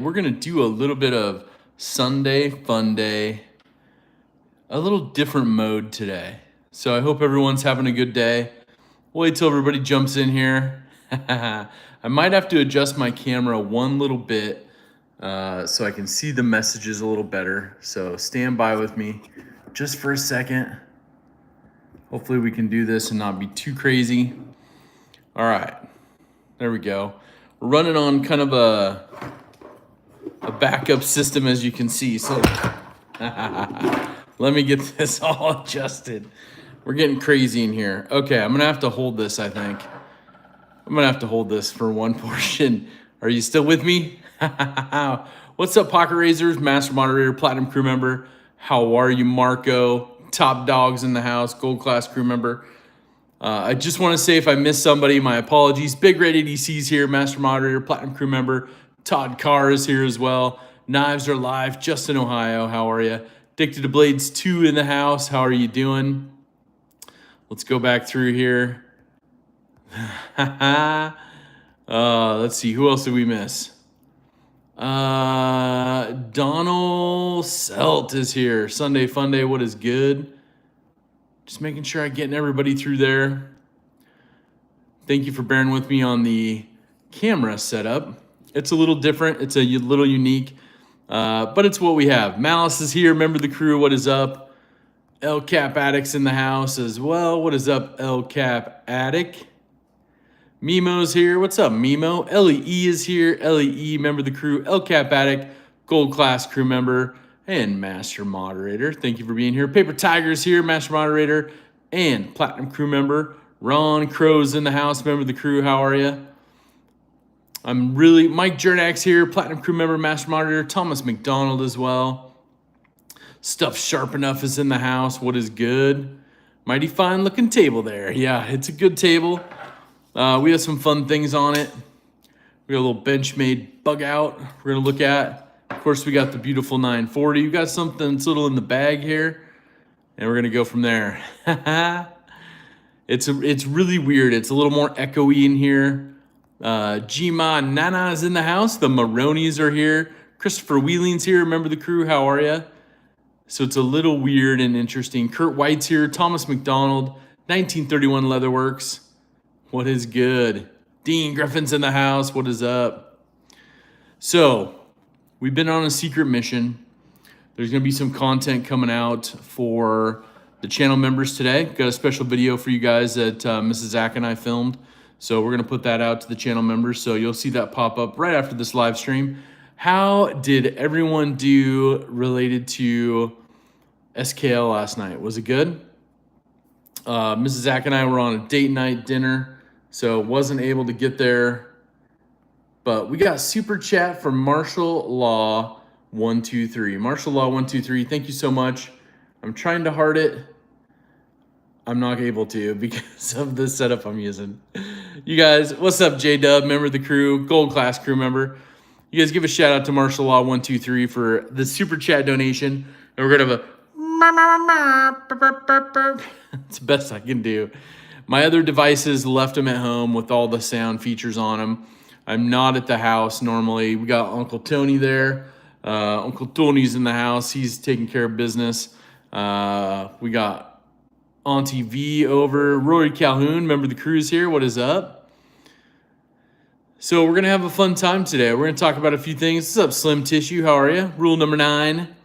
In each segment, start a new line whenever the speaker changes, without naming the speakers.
We're going to do a little bit of Sunday fun day, a little different mode today. So I hope everyone's having a good day. Wait till everybody jumps in here. I might have to adjust my camera one little bit so I can see the messages a little better. So stand by with me just for a second. Hopefully we can do this and not be too crazy. All right, there we go. We're running on kind of a backup system, as you can see. So let me get this all adjusted. We're getting crazy in here. Okay, I'm gonna have to hold this, I think. I'm gonna have to hold this for one portion. Are you still with me? What's up, Pocket Razors, Master Moderator, Platinum Crew Member? How are you, Marco? Top dogs in the house, Gold Class Crew Member. I just want to say if I missed somebody, my apologies. Big Red ADC's here, Master Moderator, Platinum Crew Member. Todd Carr is here as well. Knives are live. Justin, Ohio, how are you? Addicted to Blades 2 in the house. How are you doing? Let's go back through here. Let's see. Who else did we miss? Donald Selt is here. Sunday Fun Day. What is good? Just making sure I'm getting everybody through there. Thank you for bearing with me on the camera setup. It's a little different. It's a little unique, but it's what we have. Malice is here. Member of the crew. What is up? El Cap Addict's in the house as well. What is up, El Cap Addict? Mimo's here. What's up, Mimo? LEE is here. LEE, member of the crew. El Cap Addict, Gold Class Crew Member, and Master Moderator. Thank you for being here. Paper Tiger's here, Master Moderator, and Platinum Crew Member. Ron Crow's in the house, member of the crew. How are you? Mike Jernak's here, Platinum Crew Member, Master Moderator. Thomas McDonald as well. Stuff Sharp Enough is in the house. What is good? Mighty fine looking table there. Yeah, it's a good table. We have some fun things on it. We got a little Benchmade bug out we're going to look at. Of course, we got the beautiful 940. You got something that's little in the bag here, and we're going to go from there. It's really weird. It's a little more echoey in here. Gma Nana is in the house. The Maronis are here. Christopher Wheeling's here. Remember the crew. How are you? So it's a little weird and interesting. Kurt White's here. Thomas McDonald. 1931 Leatherworks. What is good? Dean Griffin's in the house. What is up? So we've been on a secret mission. There's going to be some content coming out for the channel members today. Got a special video for you guys that Mrs. Zach and I filmed. So we're going to put that out to the channel members. So you'll see that pop up right after this live stream. How did everyone do related to SKL last night? Was it good? Mrs. Zach and I were on a date night dinner, so wasn't able to get there. But we got super chat from Martial Law 123. Martial Law 123, thank you so much. I'm trying to heart it. I'm not able to because of the setup I'm using. You guys, what's up, J-Dub, member of the crew, Gold Class Crew Member. You guys give a shout out to Martial Law 123 for the super chat donation. And we're going to have a... It's the best I can do. My other devices left them at home with all the sound features on them. I'm not at the house normally. We got Uncle Tony there. Uncle Tony's in the house. He's taking care of business. We got Auntie V over. Rory Calhoun, member of the cruise here. What is up? So we're going to have a fun time today. We're going to talk about a few things. What's up, Slim Tissue? How are you? Rule number 9.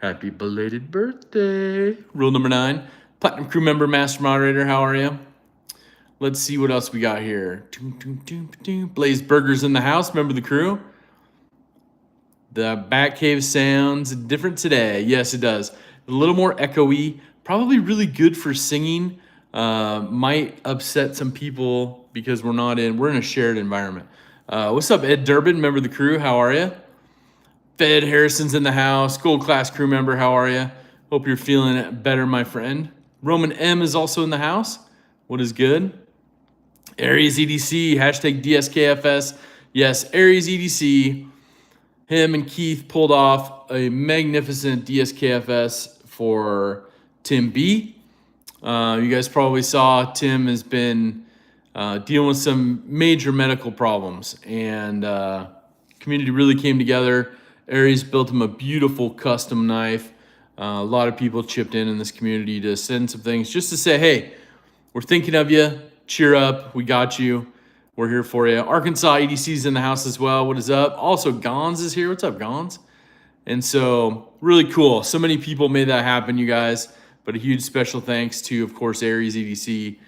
Happy belated birthday. Rule number 9. Platinum Crew Member, Master Moderator. How are you? Let's see what else we got here. Blaze Burgers in the house. Member of the crew. The Batcave sounds different today. Yes, it does. A little more echoey. Probably really good for singing. Might upset some people because we're in a shared environment. What's up, Ed Durbin, member of the crew? How are you? Fed Harrison's in the house. Gold Class Crew Member, how are you? Hope you're feeling better, my friend. Roman M is also in the house. What is good? Aries EDC, hashtag DSKFS. Yes, Aries EDC. Him and Keith pulled off a magnificent DSKFS for Tim B. You guys probably saw Tim has been dealing with some major medical problems and Community really came together. Aries built him a beautiful custom knife. A lot of people chipped in this community to send some things just to say, hey, we're thinking of you. Cheer up. We got you. We're here for you. Arkansas EDC's in the house as well. What is up? Also, Gons is here. What's up, Gons? And so, really cool. So many people made that happen, you guys. But a huge special thanks to, of course, Aries EDC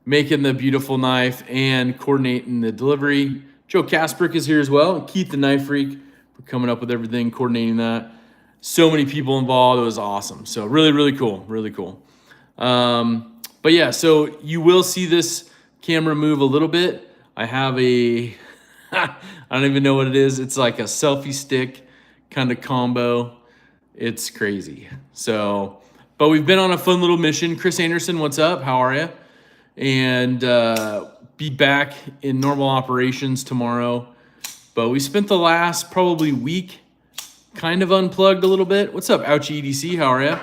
making the beautiful knife and coordinating the delivery. Joe Kasprick is here as well. And Keith the Knife Freak for coming up with everything, coordinating that. So many people involved. It was awesome. So really, really cool. Really cool. But yeah, so you will see this camera move a little bit. I have a, I don't even know what it is. It's like a selfie stick kind of combo. It's crazy. So, but we've been on a fun little mission. Chris Anderson, what's up? How are you? And be back in normal operations tomorrow. But we spent the last probably week kind of unplugged a little bit. What's up, Ouchie EDC? How are you?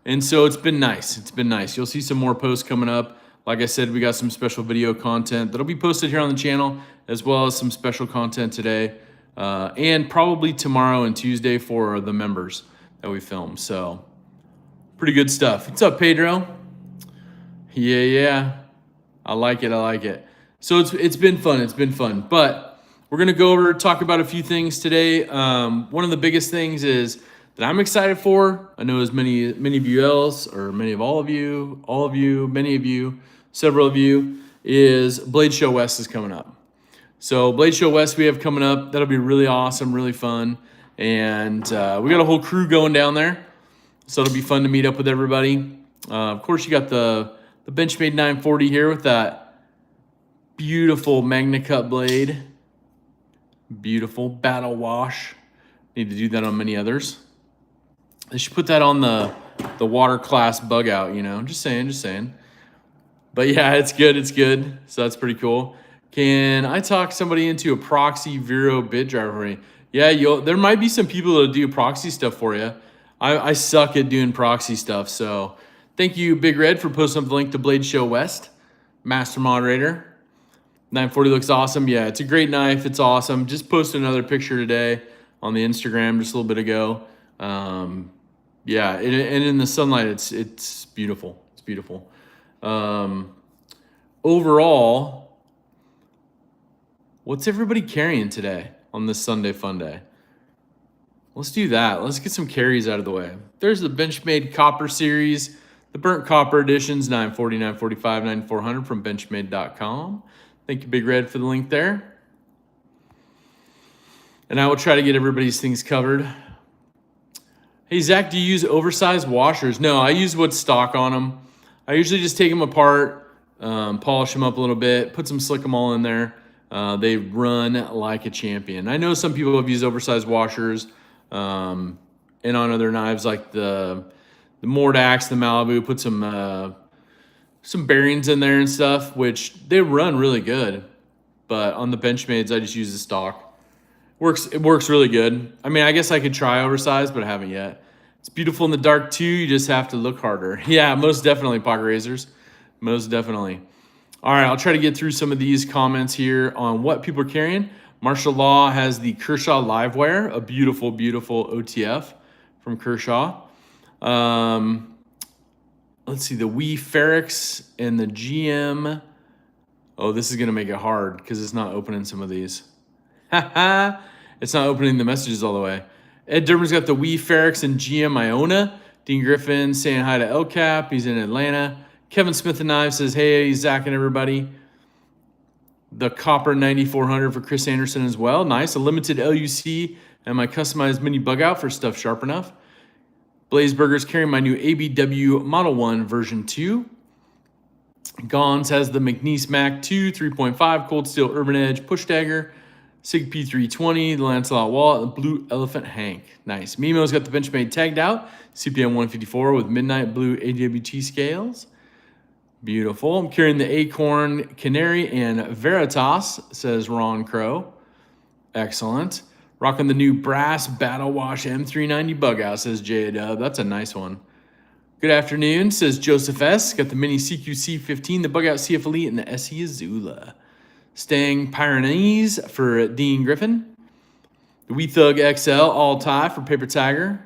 And so it's been nice. It's been nice. You'll see some more posts coming up. Like I said, we got some special video content that'll be posted here on the channel, as well as some special content today, and probably tomorrow and Tuesday for the members that we filmed. So pretty good stuff. What's up, Pedro? Yeah. I like it. I like it. So it's been fun. It's been fun. But we're going to go over, talk about a few things today. One of the biggest things is that I'm excited for. I know as many of you else, or many of all of you, many of you, several of you, is Blade Show West is coming up. So Blade Show West we have coming up. That'll be really awesome, really fun. And we got a whole crew going down there. So it'll be fun to meet up with everybody. Of course, you got the Benchmade 940 here with that beautiful Magna Cut blade. Beautiful battle wash. Need to do that on many others. They should put that on the water class bug out, you know. Just saying. But yeah, it's good. So that's pretty cool. Can I talk somebody into a proxy Vero bit driver for me? Yeah, there might be some people that'll do proxy stuff for you. I suck at doing proxy stuff, so thank you, Big Red, for posting up the link to Blade Show West. Master moderator. 940 looks awesome. Yeah, it's a great knife. It's awesome. Just posted another picture today on the Instagram just a little bit ago. Yeah, and in the sunlight, it's beautiful. It's beautiful. Overall, what's everybody carrying today on this Sunday fun day? Let's do that. Let's get some carries out of the way. There's the Benchmade Copper Series, the Burnt Copper Editions, 940, 945, 9400 from benchmade.com. Thank you, Big Red, for the link there. And I will try to get everybody's things covered. Hey, Zach, do you use oversized washers? No, I use what's stock on them. I usually just take them apart, polish them up a little bit, put some Slick 'em all in there. They run like a champion. I know some people have used oversized washers and on other knives like the Mordax, the Malibu, put some bearings in there and stuff, which they run really good. But on the Benchmades, I just use the stock. It works really good. I mean, I guess I could try oversized, but I haven't yet. It's beautiful in the dark too. You just have to look harder. Yeah, most definitely, Pocket Razors. Most definitely. All right, I'll try to get through some of these comments here on what people are carrying. Martial Law has the Kershaw Livewire, a beautiful, beautiful OTF from Kershaw. Let's see, the Wii Ferrex and the GM. Oh, this is going to make it hard because it's not opening some of these. It's not opening the messages all the way. Ed Durbin's got the Wii Ferrex and GM Iona. Dean Griffin saying hi to El Cap. He's in Atlanta. Kevin Smith and Knives says, hey, Zach and everybody. The Copper 9400 for Chris Anderson as well. Nice. A limited LUC and my customized mini bug out for stuff sharp enough. Blaze Burgers carrying my new ABW Model 1 version 2. Gons has the McNeese Mac 2 3.5 Cold Steel Urban Edge push dagger. Sig P320, the Lancelot Wallet, the Blue Elephant Hank. Nice. Mimo's got the Benchmade tagged out. CPM 154 with Midnight Blue AWT scales. Beautiful. I'm carrying the Acorn Canary and Veritas, says Ron Crow. Excellent. Rocking the new Brass Battle Wash M390 bug out, says J-Dub. That's a nice one. Good afternoon, says Joseph S. Got the mini CQC 15, the bug out CF Elite, and the SE Azula. Staying Pyrenees for Dean Griffin. The We Thug XL all tie for Paper Tiger.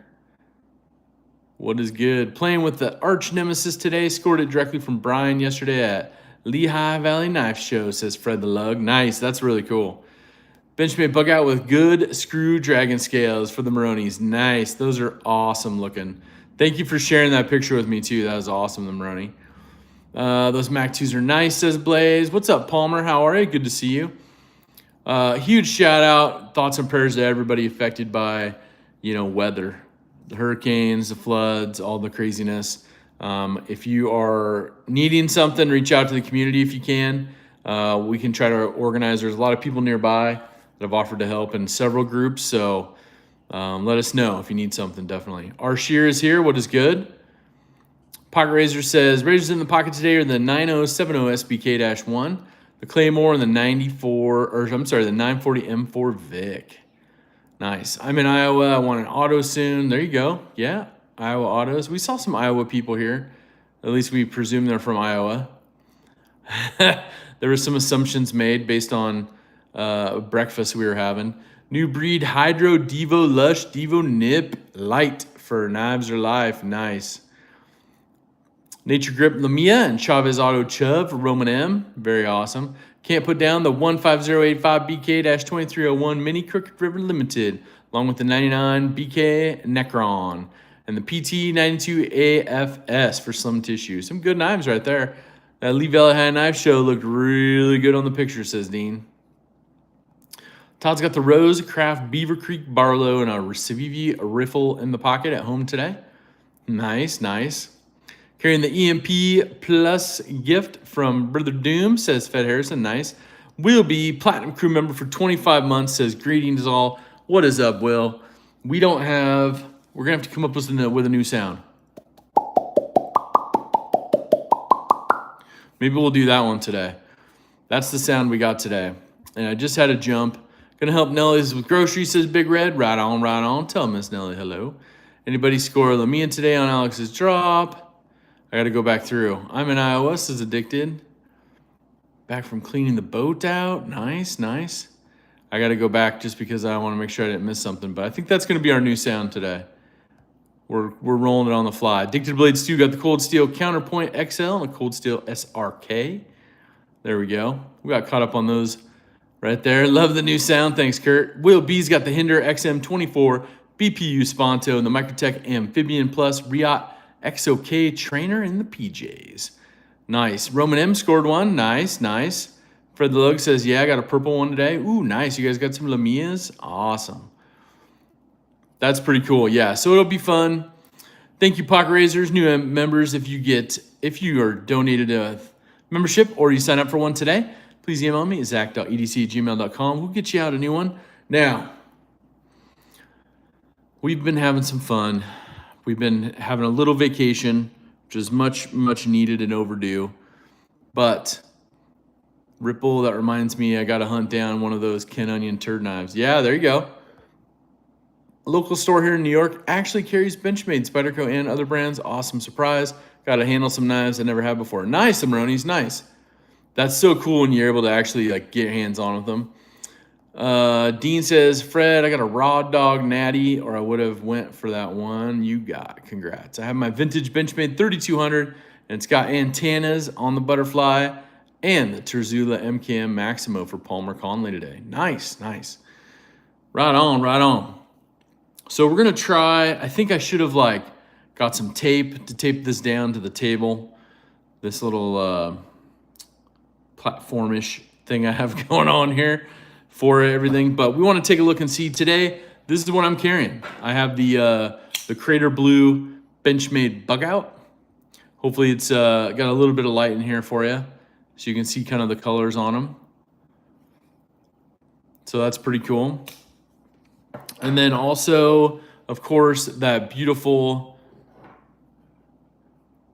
What is good? Playing with the arch nemesis today. Scored it directly from Brian yesterday at Lehigh Valley Knife Show, says Fred the Lug. Nice. That's really cool. Benchmade bug out with good screw dragon scales for the Maronis. Nice. Those are awesome looking. Thank you for sharing that picture with me, too. That was awesome, the Maroni. Those Mac 2s are nice, says Blaze. What's up, Palmer? How are you? Good to see you. Huge shout out, thoughts and prayers to everybody affected by, weather, the hurricanes, the floods, all the craziness. If you are needing something, reach out to the community if you can. We can try to organize. There's a lot of people nearby that have offered to help in several groups. So let us know if you need something, definitely. Our Shear is here. What is good? Pocket Razor says, razors in the pocket today are the 9070 SBK-1, the Claymore, and the 940 M4 Vic. Nice. I'm in Iowa. I want an auto soon. There you go. Yeah, Iowa autos. We saw some Iowa people here. At least we presume they're from Iowa. There were some assumptions made based on breakfast we were having. New breed Hydro Devo Lush Devo Nip Light for Knives or Life. Nice. Nature Grip Lamia and Chavez Auto Chubb for Roman M. Very awesome. Can't put down the 15085 BK-2301 Mini Crooked River Limited, along with the 99 BK Necron and the PT 92 AFS for Slim Tissue. Some good knives right there. That Lee Valley Knife Show looked really good on the picture, says Dean. Todd's got the Rose Craft Beaver Creek Barlow and a Civivi riffle in the pocket at home today. Nice, nice. Carrying the EMP Plus gift from Brother Doom, says Fed Harrison. Nice. Will be Platinum Crew member for 25 months, says greetings all. What is up, Will? We're going to have to come up with a new sound. Maybe we'll do that one today. That's the sound we got today. And I just had a jump. Gonna help Nelly's with groceries, says Big Red. Right on, right on. Tell Miss Nelly hello. Anybody score Lamia today on Alex's drop? I got to go back through. I'm in Iowa, says Addicted. Back from cleaning the boat out. Nice, nice. I got to go back just because I want to make sure I didn't miss something. But I think that's going to be our new sound today. We're rolling it on the fly. Addicted Blades 2 got the Cold Steel Counterpoint XL and the Cold Steel SRK. There we go. We got caught up on those right there. Love the new sound. Thanks, Kurt. Will B's got the Hinder XM24 BPU Sponto and the Microtech Amphibian Plus Riot XOK Trainer in the PJs. Nice. Roman M scored one. Nice, nice. Fred the Lug says, yeah, I got a purple one today. Ooh, nice. You guys got some Lamias? Awesome. That's pretty cool. Yeah, so it'll be fun. Thank you, Pocket Razors, new members. If you are donated a membership or you sign up for one today, please email me at zach.edc@gmail.com. We'll get you out a new one. Now, we've been having some fun. We've been having a little vacation, which is much, much needed and overdue. But, Ripple, that reminds me, I got to hunt down one of those Ken Onion turd knives. Yeah, there you go. A local store here in New York actually carries Benchmade, Spyderco, and other brands. Awesome surprise. Got to handle some knives I never had before. Nice, Amaronis, nice. That's so cool when you're able to actually get hands on with them. Dean says, Fred, I got a Raw Dog Natty, or I would have went for that one you got. Congrats. I have my vintage Benchmade 3200, and it's got antennas on the butterfly and the Terzula MKM Maximo for Palmer Conley today. Nice, nice. Right on, right on. So we're going to try, I think I should have got some tape to tape this down to the table. This little platformish thing I have going on here for everything, but we want to take a look and see today. This is what I'm carrying. I have the Crater Blue Benchmade Bug Out. Hopefully it's got a little bit of light in here for you, so you can see kind of the colors on them. So that's pretty cool. And then also, of course, that beautiful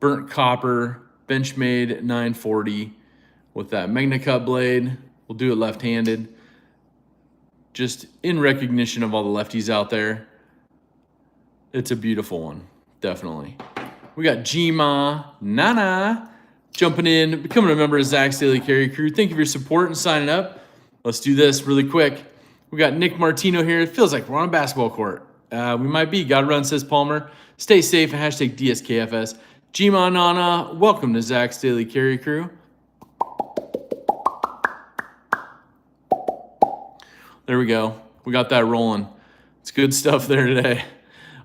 burnt copper Benchmade 940 with that Magna Cut blade. We'll do it left-handed. Just in recognition of all the lefties out there. It's a beautiful one, definitely. We got Jima Nana jumping in, becoming a member of Zach's Daily Carry Crew. Thank you for your support and signing up. Let's do this really quick. We got Nick Martino here. It feels like we're on a basketball court. We might be. Gotta run, says Palmer. Stay safe and hashtag DSKFS. Gma Nana, welcome to Zach's Daily Carry Crew. There we go. We got that rolling. It's good stuff there today.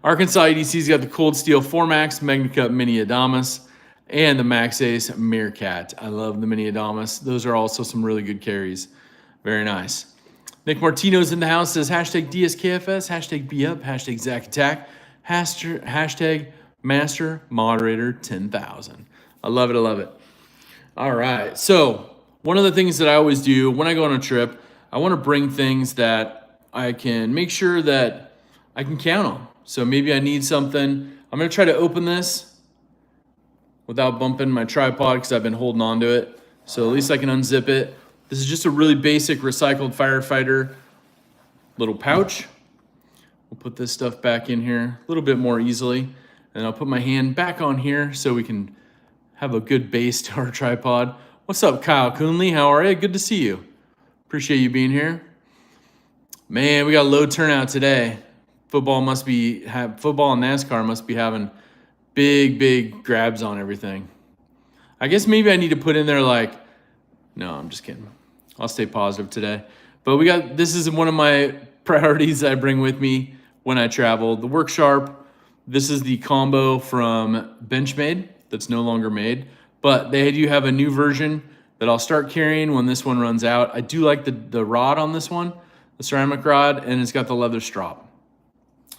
Arkansas EDC's got the Cold Steel 4MAX, Magna Cup Mini Adamas, and the Max Ace Meerkat. I love the Mini Adamas. Those are also some really good carries. Very nice. Nick Martino's in the house, says hashtag DSKFS, hashtag BUp, hashtag Zach Attack, hashtag Master Moderator 10,000. I love it. I love it. All right. So one of the things that I always do when I go on a trip, I want to bring things that I can make sure that I can count on. So maybe I need something. I'm going to try to open this without bumping my tripod because I've been holding on to it. So at least I can unzip it. This is just a really basic recycled firefighter little pouch. We'll put this stuff back in here a little bit more easily. And I'll put my hand back on here so we can have a good base to our tripod. What's up, Kyle Coonley? How are you? Good to see you. Appreciate you being here. Man, we got a low turnout today. Football and NASCAR must be having big grabs on everything. I guess maybe I need to put in there no, I'm just kidding. I'll stay positive today. But this is one of my priorities I bring with me when I travel. The Work Sharp. This is the combo from Benchmade that's no longer made. But they do have a new version that I'll start carrying when this one runs out. I do like the rod on this one, the ceramic rod, and it's got the leather strap.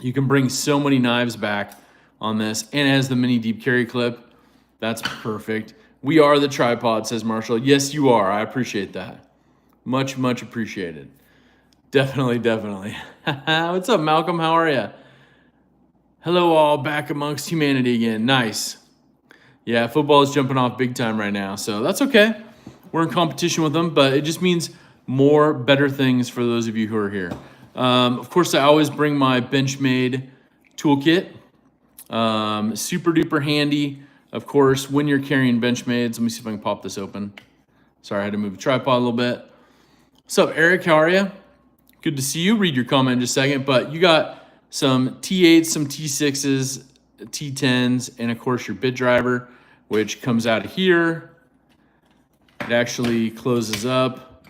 You can bring so many knives back on this, and it has the mini deep carry clip. That's perfect. We are the tripod, says Marshall. Yes, you are. I appreciate that. Much appreciated. Definitely. What's up, Malcolm? How are you? Hello, all, back amongst humanity again. Nice. Yeah, football is jumping off big time right now, so that's okay. We're in competition with them, but it just means better things for those of you who are here. Of course, I always bring my Benchmade toolkit. Super duper handy, of course, when you're carrying Benchmades. Let me see if I can pop this open. Sorry, I had to move the tripod a little bit. What's up, Eric? How are you? Good to see you. Read your comment in just a second, but you got some T8s, some T6s, T10s, and of course your bit driver, which comes out of here. It actually closes up,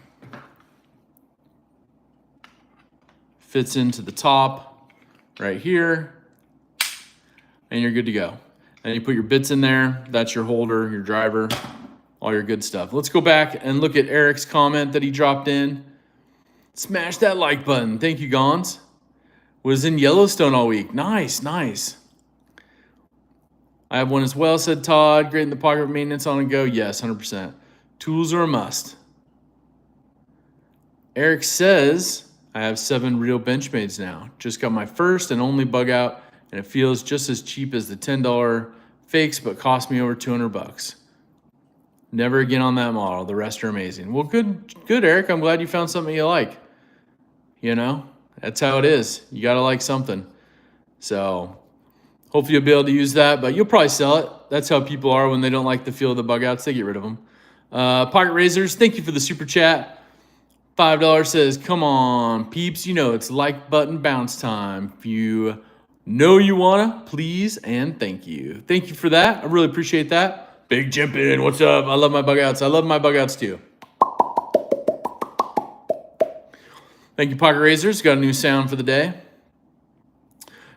fits into the top right here, and you're good to go. And you put your bits in there. That's your holder, your driver, all your good stuff. Let's go back and look at Eric's comment that he dropped in. Smash that like button. Thank you, Gons. Was in Yellowstone all week. Nice. I have one as well, said Todd. Great in the pocket maintenance on and go. Yes, 100%. Tools are a must. Eric says, I have 7 real Benchmades now. Just got my first and only bug out, and it feels just as cheap as the $10 fakes, but cost me over $200. Never again on that model. The rest are amazing. Well, good, Eric. I'm glad you found something you like. You know, that's how it is. You got to like something. So hopefully you'll be able to use that, but you'll probably sell it. That's how people are when they don't like the feel of the bug outs. They get rid of them. Pocket Razors, thank you for the super chat. $5 says, come on, peeps. You know it's like button bounce time. If you know you wanna, please and thank you. Thank you for that. I really appreciate that. Big Jump In, what's up? I love my bug outs. I love my bug outs too. Thank you, Pocket Razors. Got a new sound for the day.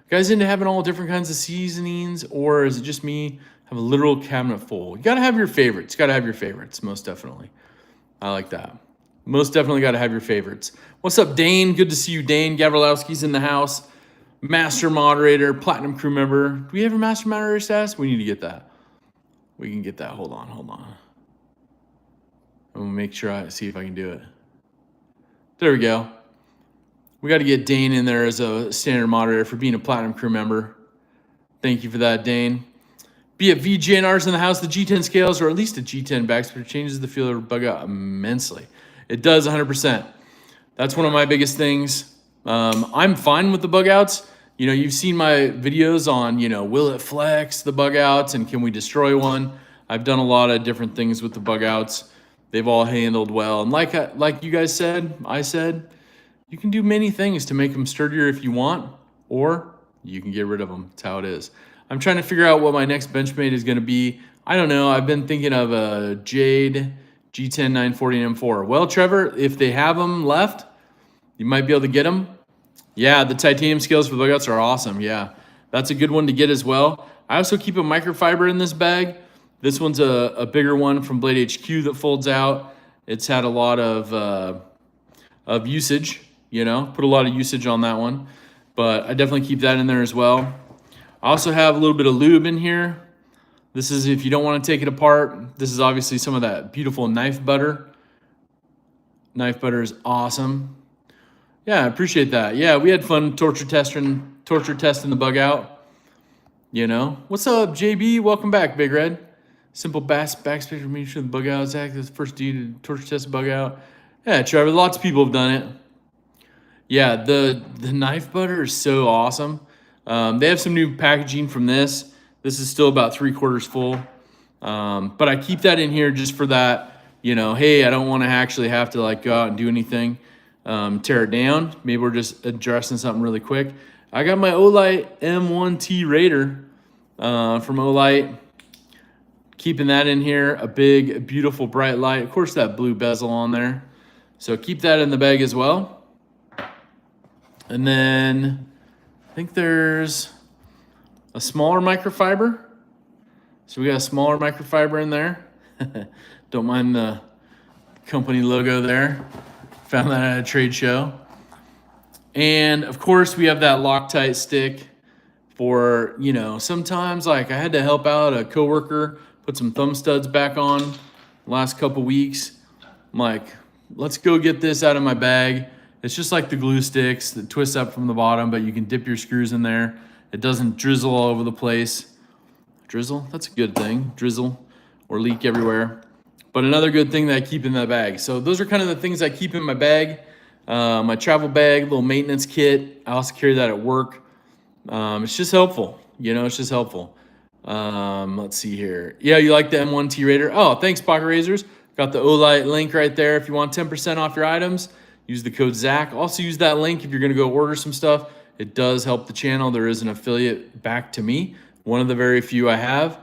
Guys into having all different kinds of seasonings, or is it just me? Have a literal cabinet full. You gotta have your favorites. Most definitely. I like that. Most definitely gotta have your favorites. What's up, Dane? Good to see you, Dane. Gavrilowski's in the house. Master moderator, platinum crew member. Do we have a master moderator status? We need to get that. We can get that. Hold on. I'm gonna make sure see if I can do it. There we go. We got to get Dane in there as a standard moderator for being a platinum crew member. Thank you for that, Dane. Be it VGNRs in the house, the G10 scales, or at least a G10 backspin changes the feel of the bug out immensely. It does 100%. That's one of my biggest things. I'm fine with the bug outs. You know, you've seen my videos on, will it flex the bug outs and can we destroy one? I've done a lot of different things with the bug outs. They've all handled well. And like you guys said, I said, You can do many things to make them sturdier if you want, or you can get rid of them. That's how it is. I'm trying to figure out what my next Benchmade is going to be. I don't know. I've been thinking of a Jade G10 940 and M4. Well, Trevor, if they have them left, you might be able to get them. Yeah, the titanium scales for the bug outs are awesome. Yeah, that's a good one to get as well. I also keep a microfiber in this bag. This one's a bigger one from Blade HQ that folds out. It's had a lot of usage, you know, put a lot of usage on that one. But I definitely keep that in there as well. I also have a little bit of lube in here. This is if you don't want to take it apart. This is obviously some of that beautiful knife butter. Knife butter is awesome. Yeah, I appreciate that. Yeah, we had fun torture testing the bug out. You know, what's up, JB? Welcome back, Big Red. Simple backspace for me sure the bug out is active. The first D to torture test the bug out. Yeah, Trevor. Lots of people have done it. Yeah, the knife butter is so awesome. They have some new packaging from this. This is still about 3/4 full, but I keep that in here just for that. You know, hey, I don't want to actually have to like go out and do anything. Tear it down. Maybe we're just addressing something really quick. I got my Olight M1T Raider from Olight. Keeping that in here. A big, beautiful, bright light. Of course, that blue bezel on there. So keep that in the bag as well. And then I think there's a smaller microfiber. So we got a smaller microfiber in there. Don't mind the company logo there. Found that at a trade show. And of course we have that Loctite stick for, you know, sometimes like I had to help out a coworker, put some thumb studs back on the last couple weeks. I'm like, let's go get this out of my bag. It's just like the glue sticks that twist up from the bottom, but you can dip your screws in there. It doesn't drizzle all over the place. Drizzle? That's a good thing. Drizzle or leak everywhere. But another good thing that I keep in that bag. So those are kind of the things I keep in my bag. My travel bag, little maintenance kit. I also carry that at work. It's just helpful. You know, it's just helpful. Let's see here. Yeah, you like the M1T Raider? Oh, thanks, Pocket Razors. Got the Olight link right there. If you want 10% off your items, use the code ZACH. Also use that link if you're going to go order some stuff. It does help the channel. There is an affiliate back to me. One of the very few I have.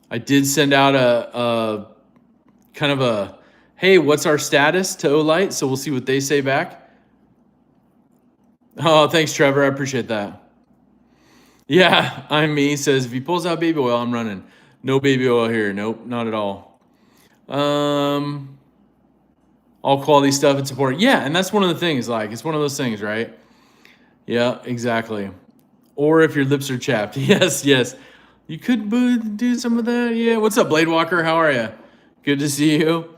I did send out a kind of a, hey, what's our status to Olight? So we'll see what they say back. Oh, thanks, Trevor. I appreciate that. Yeah, I'm me. Says, if he pulls out baby oil, I'm running. No baby oil here. Nope, not at all. All quality stuff and support. Yeah, and that's one of the things. Like, it's one of those things, right? Yeah, exactly. Or if your lips are chapped. Yes, yes. You could do some of that. Yeah. What's up, Blade Walker? How are you? Good to see you.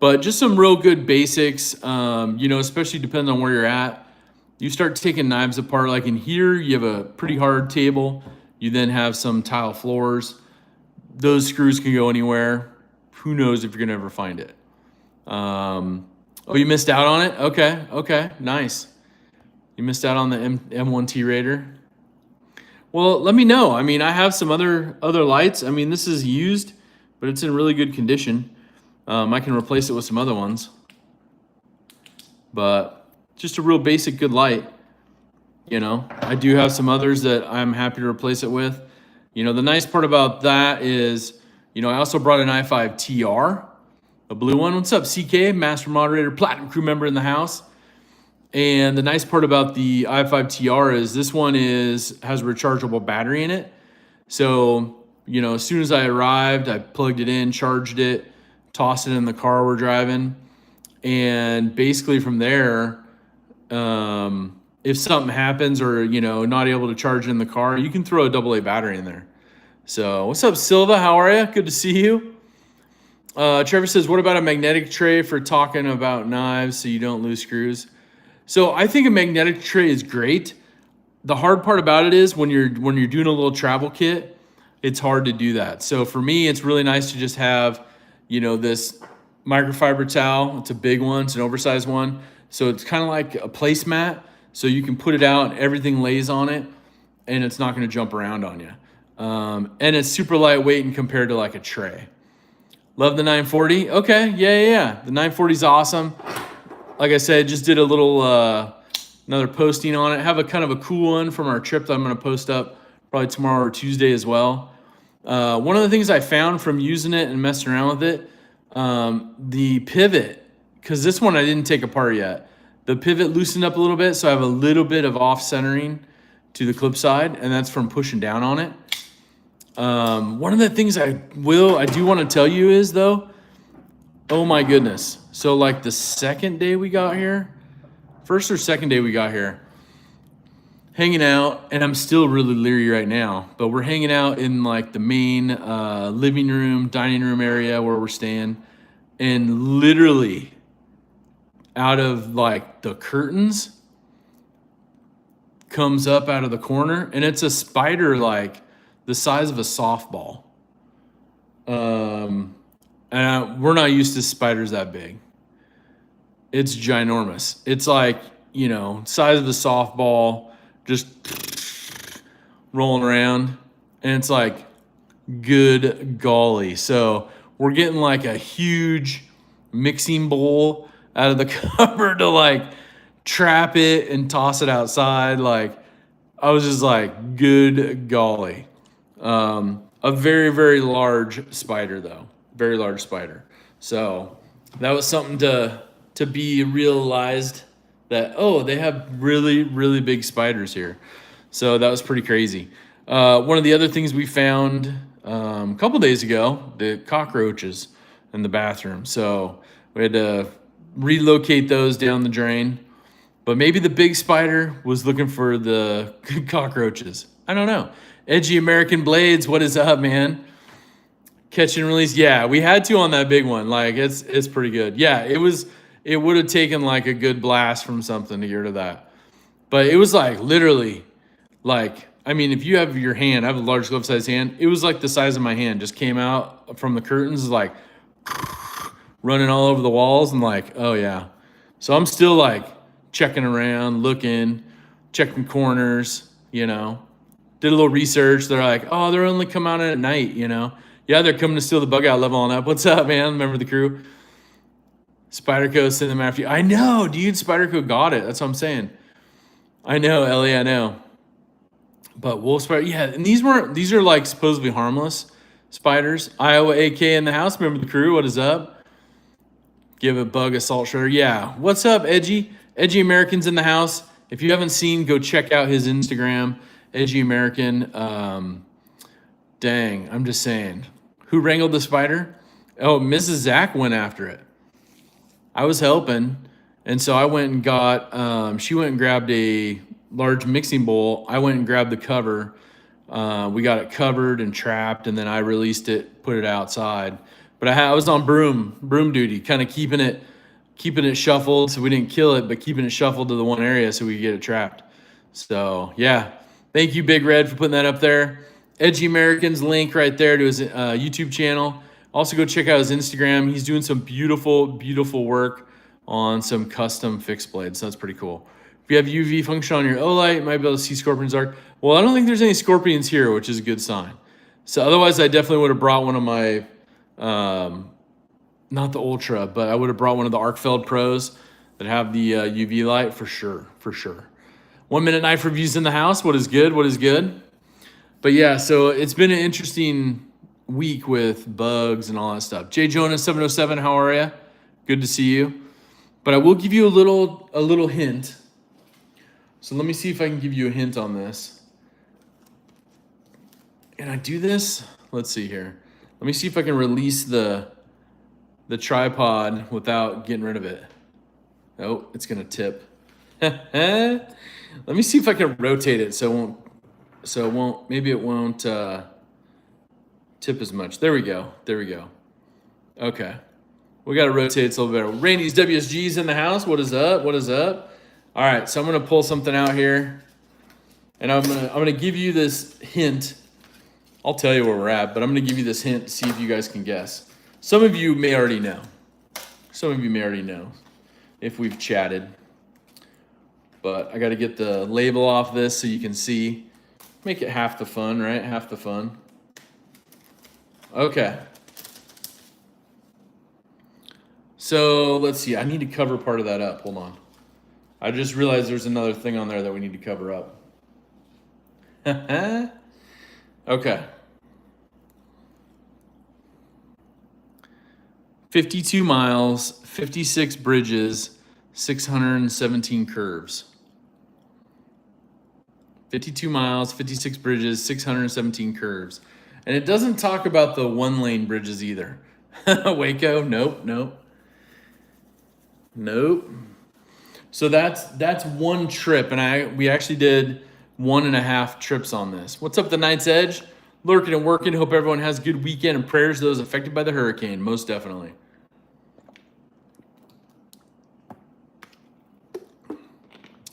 But just some real good basics, you know, especially depending on where you're at. You start taking knives apart. Like in here, you have a pretty hard table. You then have some tile floors. Those screws can go anywhere. Who knows if you're going to ever find it. Oh, you missed out on it? Okay, okay, nice. You missed out on the M1T Raider. Well, let me know. I mean, I have some other lights. I mean, this is used, but it's in really good condition. I can replace it with some other ones. But just a real basic good light. You know, I do have some others that I'm happy to replace it with. You know, the nice part about that is, you know, I also brought an i5 TR, a blue one. What's up, CK? Master Moderator, Platinum Crew member in the house. And the nice part about the i5 TR is this one has a rechargeable battery in it. So, you know, as soon as I arrived, I plugged it in, charged it, tossed it in the car we're driving. And basically from there, if something happens or, you know, not able to charge it in the car, you can throw a AA battery in there. So what's up, Silva? How are you? Good to see you. Trevor says, what about a magnetic tray for talking about knives so you don't lose screws? So I think a magnetic tray is great. The hard part about it is when you're doing a little travel kit, it's hard to do that. So for me, it's really nice to just have, you know, this microfiber towel. It's a big one. It's an oversized one. So it's kind of like a placemat. So you can put it out, everything lays on it, and it's not going to jump around on you. And it's super lightweight and compared to like a tray. Love the 940. Okay, yeah. The 940 is awesome. like I said, just did a little another posting on it. Have a kind of a cool one from our trip that I'm going to post up probably tomorrow or Tuesday as well. One of the things I found from using it and messing around with it, the pivot, because this one I didn't take apart yet. The pivot loosened up a little bit, so I have a little bit of off centering to the clip side, and that's from pushing down on it. One of the things I do want to tell you is though, oh my goodness. So like the second day we got here, first or second day we got here, hanging out, and I'm still really leery right now, but we're hanging out in like the main living room, dining room area where we're staying, and literally out of like the curtains comes up out of the corner, and it's a spider like the size of a softball. And we're not used to spiders that big. It's ginormous. It's like, you know, size of a softball, just rolling around, and it's like, good golly. So we're getting like a huge mixing bowl out of the cupboard to like trap it and toss it outside. Like, I was just like, good golly. A very, very large spider though, very large spider. So that was something to be realized, that, oh, they have really, really big spiders here. So that was pretty crazy. One of the other things we found a couple days ago, the cockroaches in the bathroom. So we had to relocate those down the drain. But maybe the big spider was looking for the cockroaches. I don't know. Edgy American Blades, what is up, man? Catch and release. Yeah, we had to on that big one. Like, it's pretty good. Yeah, it would have taken like a good blast from something to get rid of that. But it was like literally, like, I mean, if you have your hand, I have a large glove size hand. It was like the size of my hand, just came out from the curtains, like running all over the walls, and like, oh yeah. So I'm still like checking around, looking, checking corners, you know. Did a little research. They're like, oh, they're only come out at night, you know. Yeah, they're coming to steal the bug out level on up. What's up, man? Remember the crew? Spyderco sent them after you. I know, dude. Spyderco got it. That's what I'm saying. I know, Ellie. I know. But wolf spider, yeah. And these are like supposedly harmless spiders. Iowa AK in the house. Remember the crew? What is up? Give a bug a salt shredder. Yeah. What's up, Edgy? Edgy American's in the house. If you haven't seen, go check out his Instagram. Edgy American. Dang, I'm just saying. Who wrangled the spider? Oh, Mrs. Zach went after it. I was helping, and so I went and got, she went and grabbed a large mixing bowl. I went and grabbed the cover. We got it covered and trapped, and then I released it, put it outside. But I was on broom duty, kind of keeping it shuffled so we didn't kill it, but keeping it shuffled to the one area so we could get it trapped. So yeah, thank you, Big Red, for putting that up there. Edgy American's link right there to his YouTube channel. Also, go check out his Instagram. He's doing some beautiful, beautiful work on some custom fixed blades. So that's pretty cool. If you have UV function on your Olight, you might be able to see scorpions arc. Well, I don't think there's any scorpions here, which is a good sign. So otherwise, I definitely would have brought one of my, not the Ultra, but I would have brought one of the Arcfeld Pros that have the UV light for sure, for sure. 1 Minute Knife Reviews in the house. What is good? What is good? But yeah, so it's been an interesting week with bugs and all that stuff. Jay Jonas 707, how are you? Good to see you. But I will give you a little hint. So let me see if I can give you a hint on this. Can I do this? Let's see here. Let me see if I can release the tripod without getting rid of it. Oh, it's gonna tip. Let me see if I can rotate it so it won't, maybe it won't tip as much. There we go. There we go. Okay. We got to rotate it a little better. Randy's WSG's in the house. What is up? What is up? All right. So I'm going to pull something out here, and I'm going to give you this hint. I'll tell you where we're at, but I'm going to give you this hint to see if you guys can guess. Some of you may already know. Some of you may already know if we've chatted. But I got to get the label off this so you can see. Make it half the fun, right? Half the fun. Okay. So let's see. I need to cover part of that up. Hold on. I just realized there's another thing on there that we need to cover up. Okay. 52 miles, 56 bridges, 617 curves. 52 miles, 56 bridges, 617 curves. And it doesn't talk about the one-lane bridges either. Waco, nope. So that's one trip, and we actually did 1.5 trips on this. What's up, the Night's Edge? Lurking and working. Hope everyone has a good weekend, and prayers to those affected by the hurricane. Most definitely.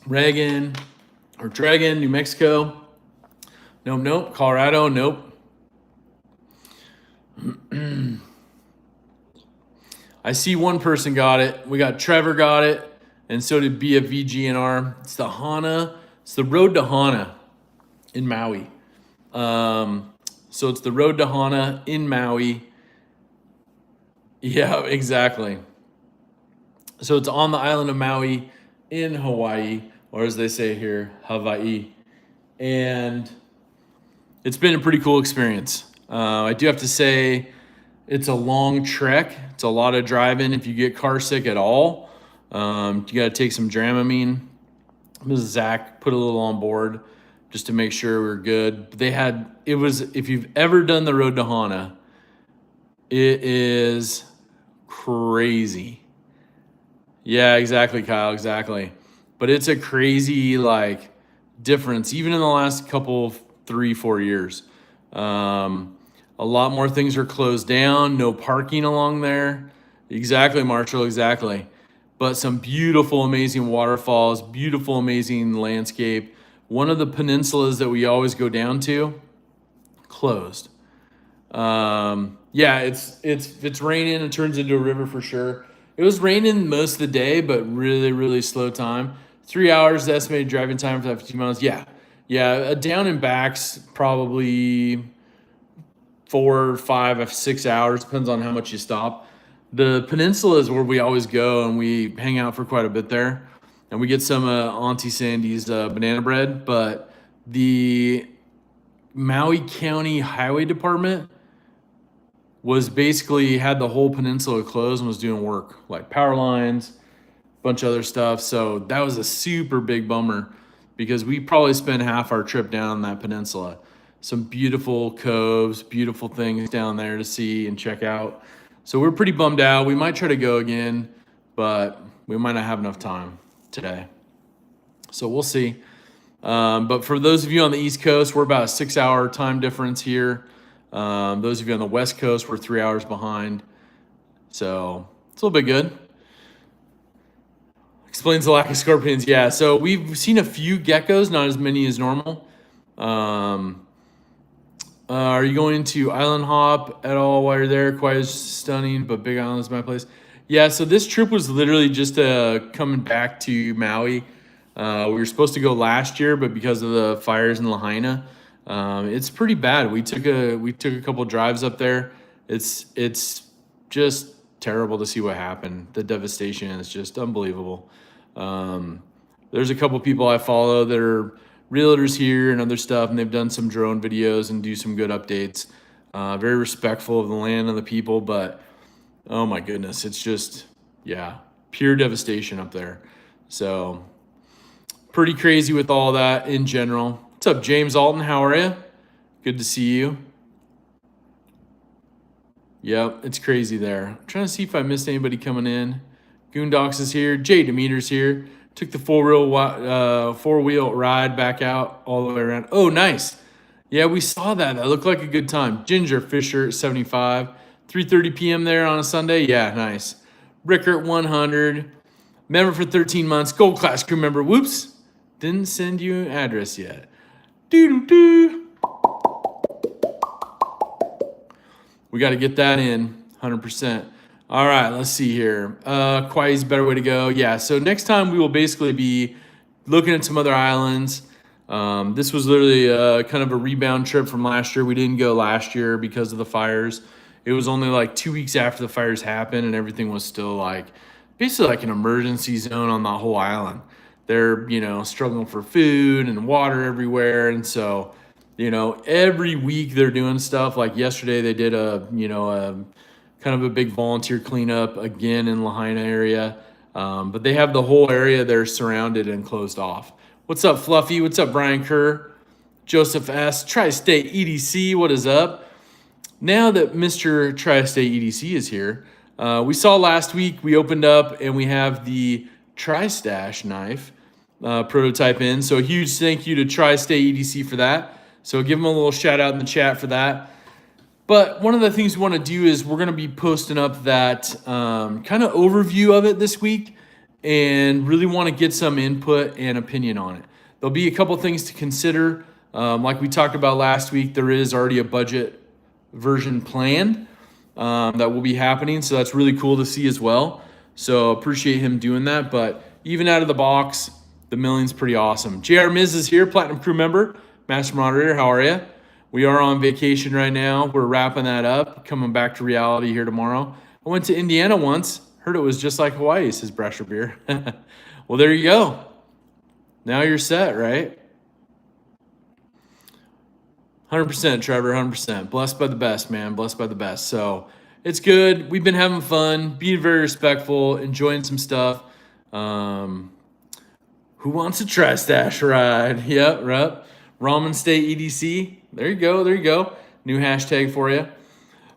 Dragon, New Mexico. Nope. Colorado, nope. I see one person got it. We got Trevor got it, and so did BFVGNR. It's the Hana. It's the road to Hana in Maui. So it's the road to Hana in Maui. Yeah, exactly. So it's on the island of Maui in Hawaii, or as they say here, Hawaii. And it's been a pretty cool experience. I do have to say, it's a long trek. It's a lot of driving. If you get car sick at all, you got to take some Dramamine. Mrs. Zach put a little on board just to make sure we're good. If you've ever done the road to Hana, it is crazy. Yeah, exactly, Kyle, exactly. But it's a crazy, difference, even in the last couple, 3-4 years. A lot more things are closed down, no parking along there. Exactly, Marshall, exactly. But some beautiful, amazing waterfalls, beautiful, amazing landscape. One of the peninsulas that we always go down to, closed. If it's raining, it turns into a river for sure. It was raining most of the day, but really, really slow time. 3 hours the estimated driving time for that 15 miles. Yeah. A down and back's probably 4, 5, 6 hours, depends on how much you stop. The peninsula is where we always go, and we hang out for quite a bit there. And we get some Auntie Sandy's banana bread. But the Maui County Highway Department had the whole peninsula closed and was doing work, like power lines, a bunch of other stuff. So that was a super big bummer because we probably spent half our trip down on that peninsula. Some beautiful coves, beautiful things down there to see and check out. So we're pretty bummed out. We might try to go again, but we might not have enough time today. So we'll see. But for those of you on the East Coast, we're about a 6-hour time difference here. Those of you on the West Coast, we're 3 hours behind. So it's a little bit good. Explains the lack of scorpions. Yeah, so we've seen a few geckos, not as many as normal. Are you going to Island Hop at all while you're there? Quite stunning, but Big Island is my place. Yeah, so this trip was literally just coming back to Maui. We were supposed to go last year, but because of the fires in Lahaina, it's pretty bad. We took a couple drives up there. It's just terrible to see what happened. The devastation is just unbelievable. There's a couple people I follow that are realtors here and other stuff, and they've done some drone videos and do some good updates. Very respectful of the land and the people, but oh my goodness, it's just, pure devastation up there. So pretty crazy with all that in general. What's up, James Alton? How are you? Good to see you. Yep, it's crazy there. I'm trying to see if I missed anybody coming in. Goondocks is here. Jay Demeter's here. Took the four-wheel ride back out all the way around. Oh, nice. Yeah, we saw that. That looked like a good time. Ginger Fisher, 75. 3:30 p.m. there on a Sunday. Yeah, nice. Rickert, 100. Member for 13 months. Gold class crew member. Whoops. Didn't send you an address yet. Doo-doo-doo. We got to get that in, 100%. All right, let's see here. Kauai's a better way to go. Yeah, so next time we will basically be looking at some other islands. This was literally kind of a rebound trip from last year. We didn't go last year because of the fires It was only like 2 weeks after the fires happened, and everything was still like basically like an emergency zone on the whole island. They're, struggling for food and water everywhere. And so, every week they're doing stuff. Like yesterday, they did a kind of a big volunteer cleanup again in Lahaina area. But they have the whole area there surrounded and closed off. What's up, Fluffy? What's up, Brian Kerr? Joseph S. Tri-State EDC, what is up? Now that Mr. Tri-State EDC is here, we saw last week, we opened up and we have the Tri-Stash knife prototype in. So a huge thank you to Tri-State EDC for that. So give them a little shout out in the chat for that. But one of the things we want to do is we're going to be posting up that kind of overview of it this week and really want to get some input and opinion on it. There'll be a couple things to consider. Like we talked about last week, there is already a budget version planned that will be happening. So that's really cool to see as well. So appreciate him doing that. But even out of the box, the milling's pretty awesome. JR Miz is here, Platinum Crew member, Master Moderator. How are you? We are on vacation right now. We're wrapping that up, coming back to reality here tomorrow. I went to Indiana once. Heard it was just like Hawaii, says Brasher Beer. Well, there you go. Now you're set, right? 100%, Trevor, 100%. Blessed by the best, man. Blessed by the best. So it's good. We've been having fun, being very respectful, enjoying some stuff. Who wants a Tri-Stash ride? Yep, right. Ramen State EDC. There you go. There you go. New hashtag for you.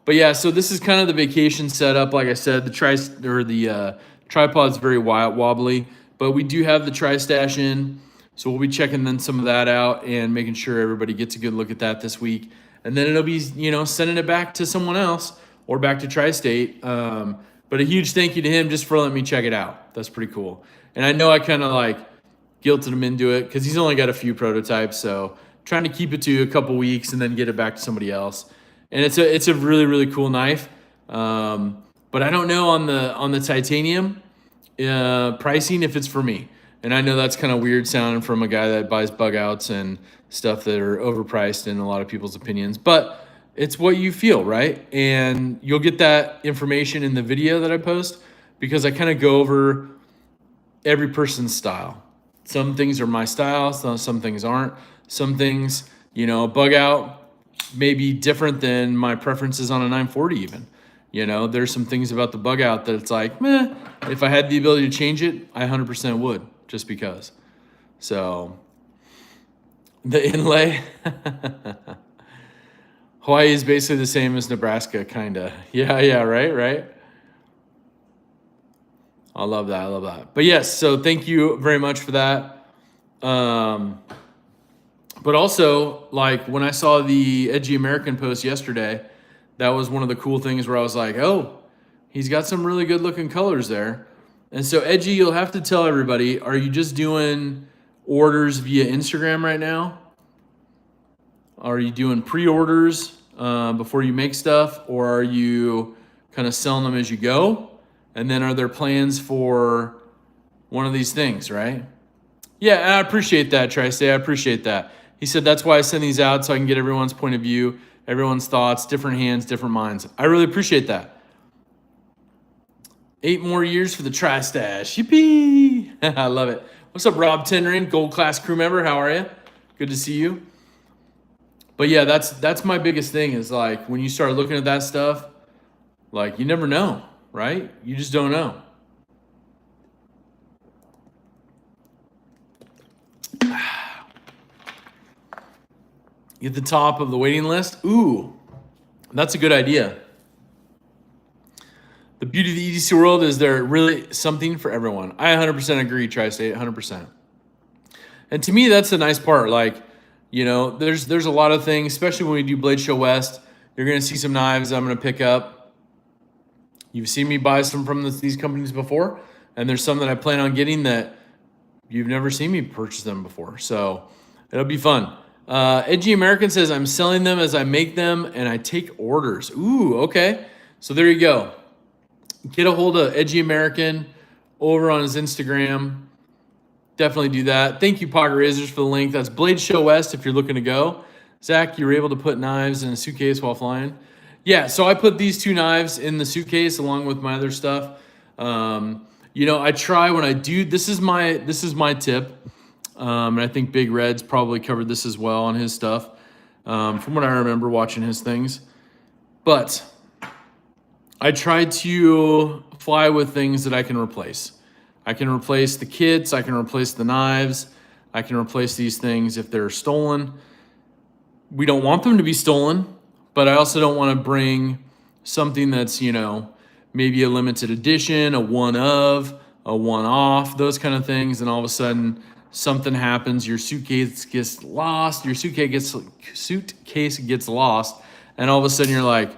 But yeah, so this is kind of the vacation setup. Like I said, the tripod's very wobbly, but we do have the Tri-Stash in. So we'll be checking then some of that out and making sure everybody gets a good look at that this week. And then it'll be, sending it back to someone else or back to Tri-State. But a huge thank you to him just for letting me check it out. That's pretty cool. And I know I kind of like guilted him into it because he's only got a few prototypes. So trying to keep it to a couple weeks and then get it back to somebody else. And it's a really, really cool knife. But I don't know on the titanium pricing if it's for me. And I know that's kind of weird sounding from a guy that buys bug outs and stuff that are overpriced in a lot of people's opinions, but it's what you feel, right? And you'll get that information in the video that I post because I kind of go over every person's style. Some things are my style, some things aren't. Some things, a bug out may be different than my preferences on a 940 even. There's some things about the bug out that it's like, meh, if I had the ability to change it, I 100% would. Just because. So the inlay, Hawaii is basically the same as Nebraska, kind of. Yeah, right. I love that. But yes, so thank you very much for that. But also, like when I saw the Edgy American post yesterday, that was one of the cool things where I was like, oh, he's got some really good looking colors there. And so, Edgy, you'll have to tell everybody, are you just doing orders via Instagram right now? Are you doing pre-orders before you make stuff? Or are you kind of selling them as you go? And then are there plans for one of these things, right? Yeah, and I appreciate that, Tri-State. I appreciate that. He said, that's why I send these out so I can get everyone's point of view, everyone's thoughts, different hands, different minds. I really appreciate that. 8 more years for the Tri-Stash. Yippee! I love it. What's up, Rob Tendering, Gold Class crew member? How are you? Good to see you. But yeah, that's my biggest thing is like when you start looking at that stuff, like you never know, right? You just don't know. Get the top of the waiting list. Ooh, that's a good idea. The beauty of the EDC world is there really something for everyone. I 100% agree, Tri-State, 100%. And to me, that's the nice part. Like, there's a lot of things, especially when we do Blade Show West. You're going to see some knives I'm going to pick up. You've seen me buy some from these companies before, and there's some that I plan on getting that you've never seen me purchase them before. So it'll be fun. Edgy American says, I'm selling them as I make them, and I take orders. Ooh, okay. So there you go. Get a hold of Edgy American over on his Instagram. Definitely do that. Thank you, Pocket Razors, for the link. That's Blade Show West if you're looking to go. Zach, you were able to put knives in a suitcase while flying. Yeah, so I put these two knives in the suitcase along with my other stuff. I try when I do. This is my tip, and I think Big Red's probably covered this as well on his stuff, from what I remember watching his things. But I try to fly with things that I can replace. I can replace the kits. I can replace the knives. I can replace these things if they're stolen. We don't want them to be stolen, but I also don't want to bring something that's, maybe a limited edition, a one of, a one off, those kind of things. And all of a sudden something happens, your suitcase gets lost, suitcase gets lost. And all of a sudden you're like,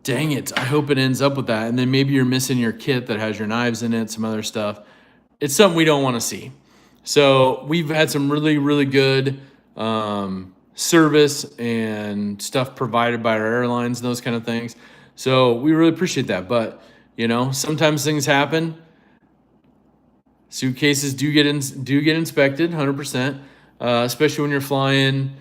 dang it, I hope it ends up with that. And then maybe you're missing your kit that has your knives in it, some other stuff. It's something we don't want to see. So we've had some really, really good service and stuff provided by our airlines and those kind of things. So we really appreciate that. But, sometimes things happen. Suitcases do get inspected, 100%, especially when you're flying,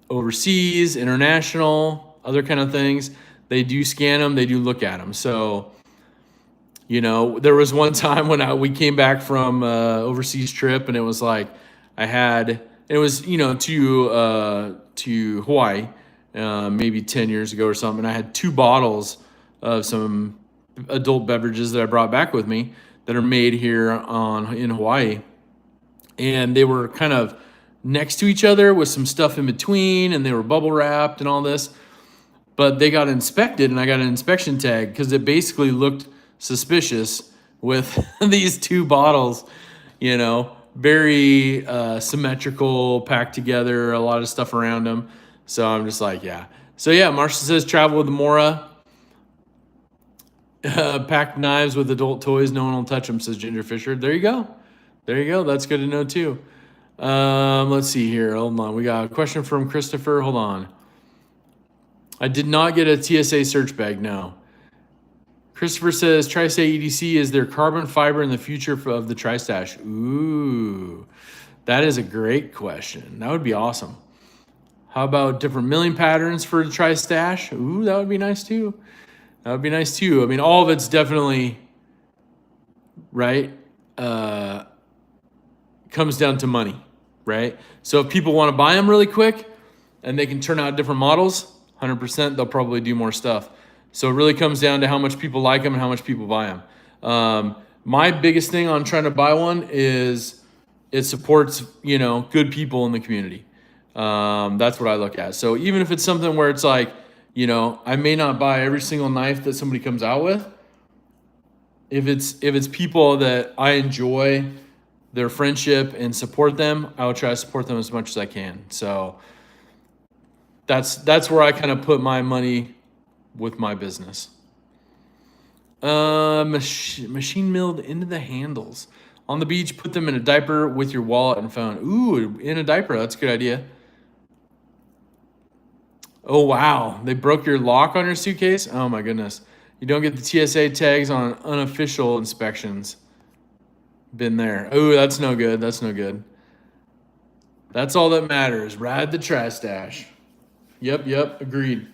overseas, international, other kind of things. They do scan them. They do look at them. So, there was one time when we came back from overseas trip, and it was like to Hawaii, maybe 10 years ago or something. And I had 2 bottles of some adult beverages that I brought back with me that are made here in Hawaii, and they were kind of next to each other with some stuff in between, and they were bubble wrapped and all this. But they got inspected, and I got an inspection tag because it basically looked suspicious with these 2 bottles, very symmetrical, packed together, a lot of stuff around them. So I'm just like, yeah. So yeah, Marshall says travel with the Mora. Packed knives with adult toys, no one will touch them, says Ginger Fisher. There you go. That's good to know too. Let's see here. Hold on. We got a question from Christopher. Hold on. I did not get a TSA search bag, no. Christopher says, Tri-State EDC, is there carbon fiber in the future of the Tri-Stash? Ooh, that is a great question. That would be awesome. How about different milling patterns for the Tri-Stash? Ooh, that would be nice too. I mean, all of it's definitely, right, comes down to money, right? So if people want to buy them really quick and they can turn out different models, 100%, they'll probably do more stuff. So it really comes down to how much people like them and how much people buy them. My biggest thing on trying to buy one is it supports, good people in the community. That's what I look at. So even if it's something where it's like, I may not buy every single knife that somebody comes out with. If it's people that I enjoy their friendship and support them, I will try to support them as much as I can. So that's where I kind of put my money with my business. Machine milled into the handles. On the beach, put them in a diaper with your wallet and phone. Ooh, in a diaper, that's a good idea. Oh, wow. They broke your lock on your suitcase? Oh, my goodness. You don't get the TSA tags on unofficial inspections. Been there. Oh, that's no good. That's all that matters. Ride the Tri-Stash. Yep. Agreed.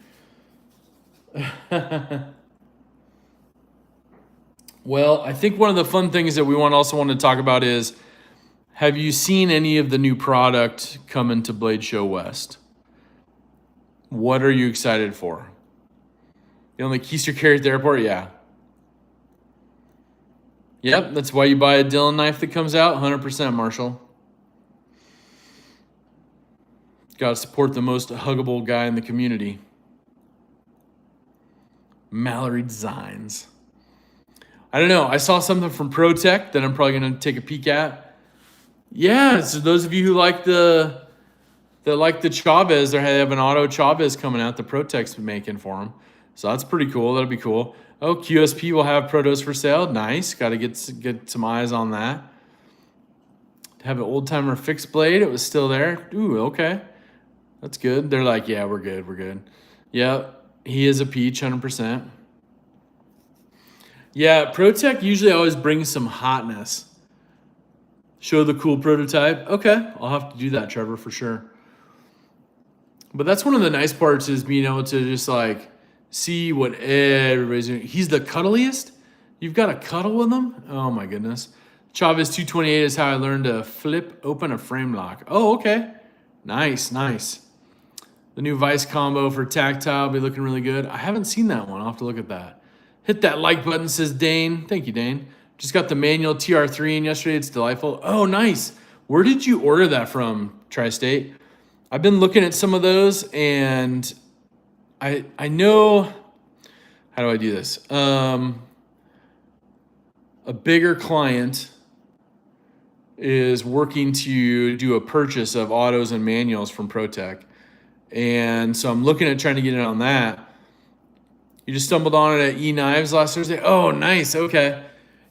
Well, I think one of the fun things that we also want to talk about is, have you seen any of the new product coming to Blade Show West? What are you excited for? You only keister carry at the airport? Yeah. Yep, that's why you buy a Dillon knife that comes out, 100%, Marshall. Got to support the most huggable guy in the community. Mallory Designs. I don't know. I saw something from ProTech that I'm probably going to take a peek at. Yeah, so those of you who like the Chavez, they have an auto Chavez coming out. The ProTech's making for them, so that's pretty cool. That'll be cool. Oh, QSP will have Protos for sale. Nice. Got to get some eyes on that. Have an old timer fixed blade. It was still there. Ooh, okay, that's good. They're like, yeah, we're good. Yep, he is a peach, 100%. Yeah, ProTech usually always brings some hotness. Show the cool prototype. Okay, I'll have to do that, Trevor, for sure. But that's one of the nice parts is being able to just like see what everybody's doing. He's the cuddliest. You've got to cuddle with him. Oh my goodness. Chavez 228 is how I learned to flip open a frame lock. Oh, okay. Nice, nice. The new Vice combo for tactile will be looking really good. I haven't seen that one. I'll have to look at that. Hit that like button, says Dane. Thank you, Dane. Just got the manual TR3 in yesterday. It's delightful. Oh, nice. Where did you order that from, Tri-State? I've been looking at some of those, and I know, how do I do this? A bigger client is working to do a purchase of autos and manuals from ProTech. And so I'm looking at trying to get in on that. You just stumbled on it at eKnives last Thursday. Oh, nice. Okay.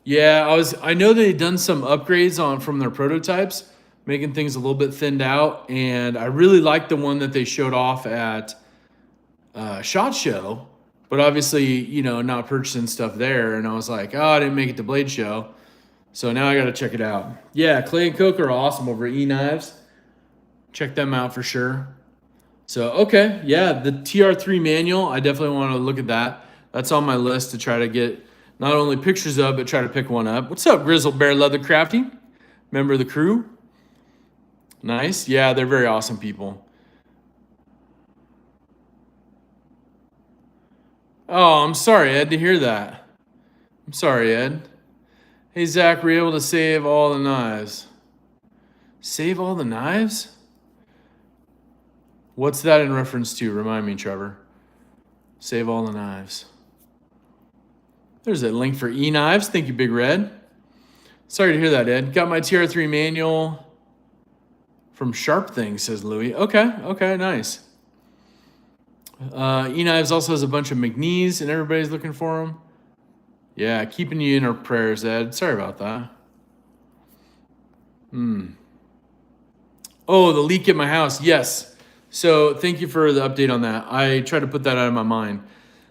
Yeah, I know they'd done some upgrades from their prototypes, making things a little bit thinned out. And I really liked the one that they showed off at SHOT Show, but obviously, not purchasing stuff there. And I was like, oh, I didn't make it to Blade Show. So now I got to check it out. Yeah, Clay and Coke are awesome over at eKnives. Check them out for sure. So, okay, yeah, the TR3 manual, I definitely want to look at that. That's on my list to try to get not only pictures of, but try to pick one up. What's up, Grizzle Bear Leather Crafting? Member of the crew? Nice. Yeah, they're very awesome people. Oh, I'm sorry, Ed, to hear that. I'm sorry, Ed. Hey, Zach, were you able to save all the knives? Save all the knives? What's that in reference to? Remind me, Trevor. Save all the knives. There's a link for eKnives. Thank you, Big Red. Sorry to hear that, Ed. Got my TR3 manual from Sharp Things, says Louis. Okay, nice. eKnives also has a bunch of McNees, and everybody's looking for them. Yeah, keeping you in our prayers, Ed. Sorry about that. Oh, the leak at my house. Yes. So thank you for the update on that. I tried to put that out of my mind.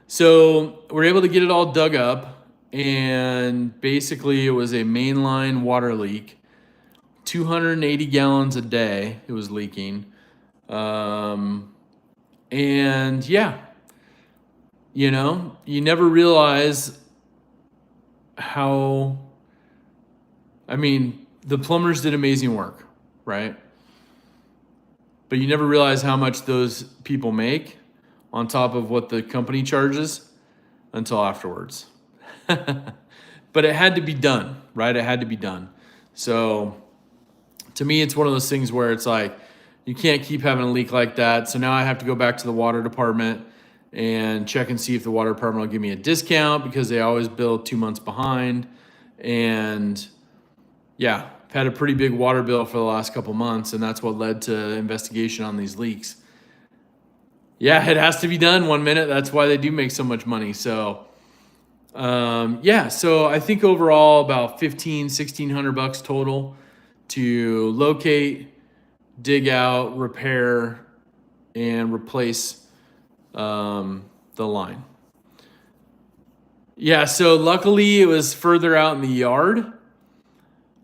So we're able to get it all dug up, and basically it was a mainline water leak. 280 gallons a day it was leaking. And yeah, you never realize how, the plumbers did amazing work, right? But you never realize how much those people make on top of what the company charges until afterwards. But it had to be done, right? It had to be done. So to me, it's one of those things where it's like, you can't keep having a leak like that. So now I have to go back to the water department and check and see if the water department will give me a discount, because they always bill 2 months behind. And yeah, I've had a pretty big water bill for the last couple months, and that's what led to investigation on these leaks. Yeah, it has to be done 1 minute. That's why they do make so much money. So yeah, so I think overall about $1,600 total to locate, dig out, repair, and replace the line. Yeah, so luckily it was further out in the yard.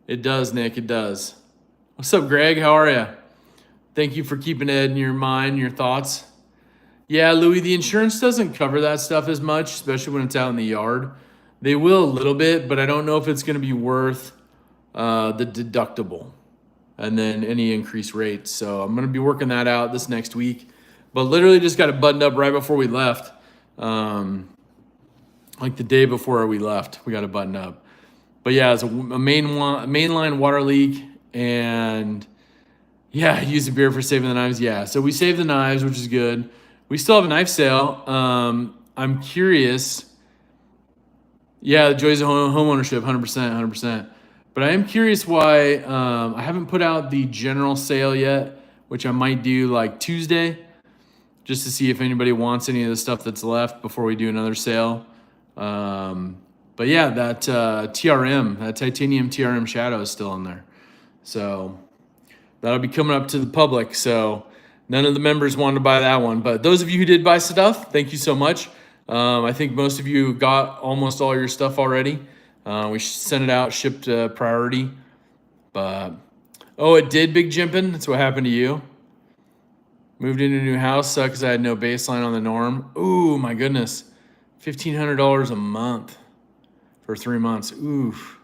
It does, Nick, it does. What's up, Greg? How are you? Thank you for keeping Ed in your mind, your thoughts. Yeah, Louis, the insurance doesn't cover that stuff as much, especially when it's out in the yard. They will a little bit, but I don't know if it's going to be worth the deductible and then any increased rates. So I'm going to be working that out this next week. But literally just got it buttoned up right before we left. Like the day before we left, we got it buttoned up. But yeah, it's a mainline water leak. And yeah, use the beer for saving the knives. Yeah, so we saved the knives, which is good. We still have a knife sale. I'm curious. Yeah, the joys of home ownership, 100%, 100%. But I am curious why I haven't put out the general sale yet, which I might do like Tuesday, just to see if anybody wants any of the stuff that's left before we do another sale. But yeah, that TRM, that titanium TRM shadow is still in there. So that'll be coming up to the public. So none of the members wanted to buy that one. But those of you who did buy stuff, thank you so much. I think most of you got almost all your stuff already. We sent it out, shipped priority. But, oh, it did, Big Jimpin? That's what happened to you? Moved into a new house, sucked because I had no baseline on the norm. Ooh, my goodness. $1,500 a month for 3 months. Oof.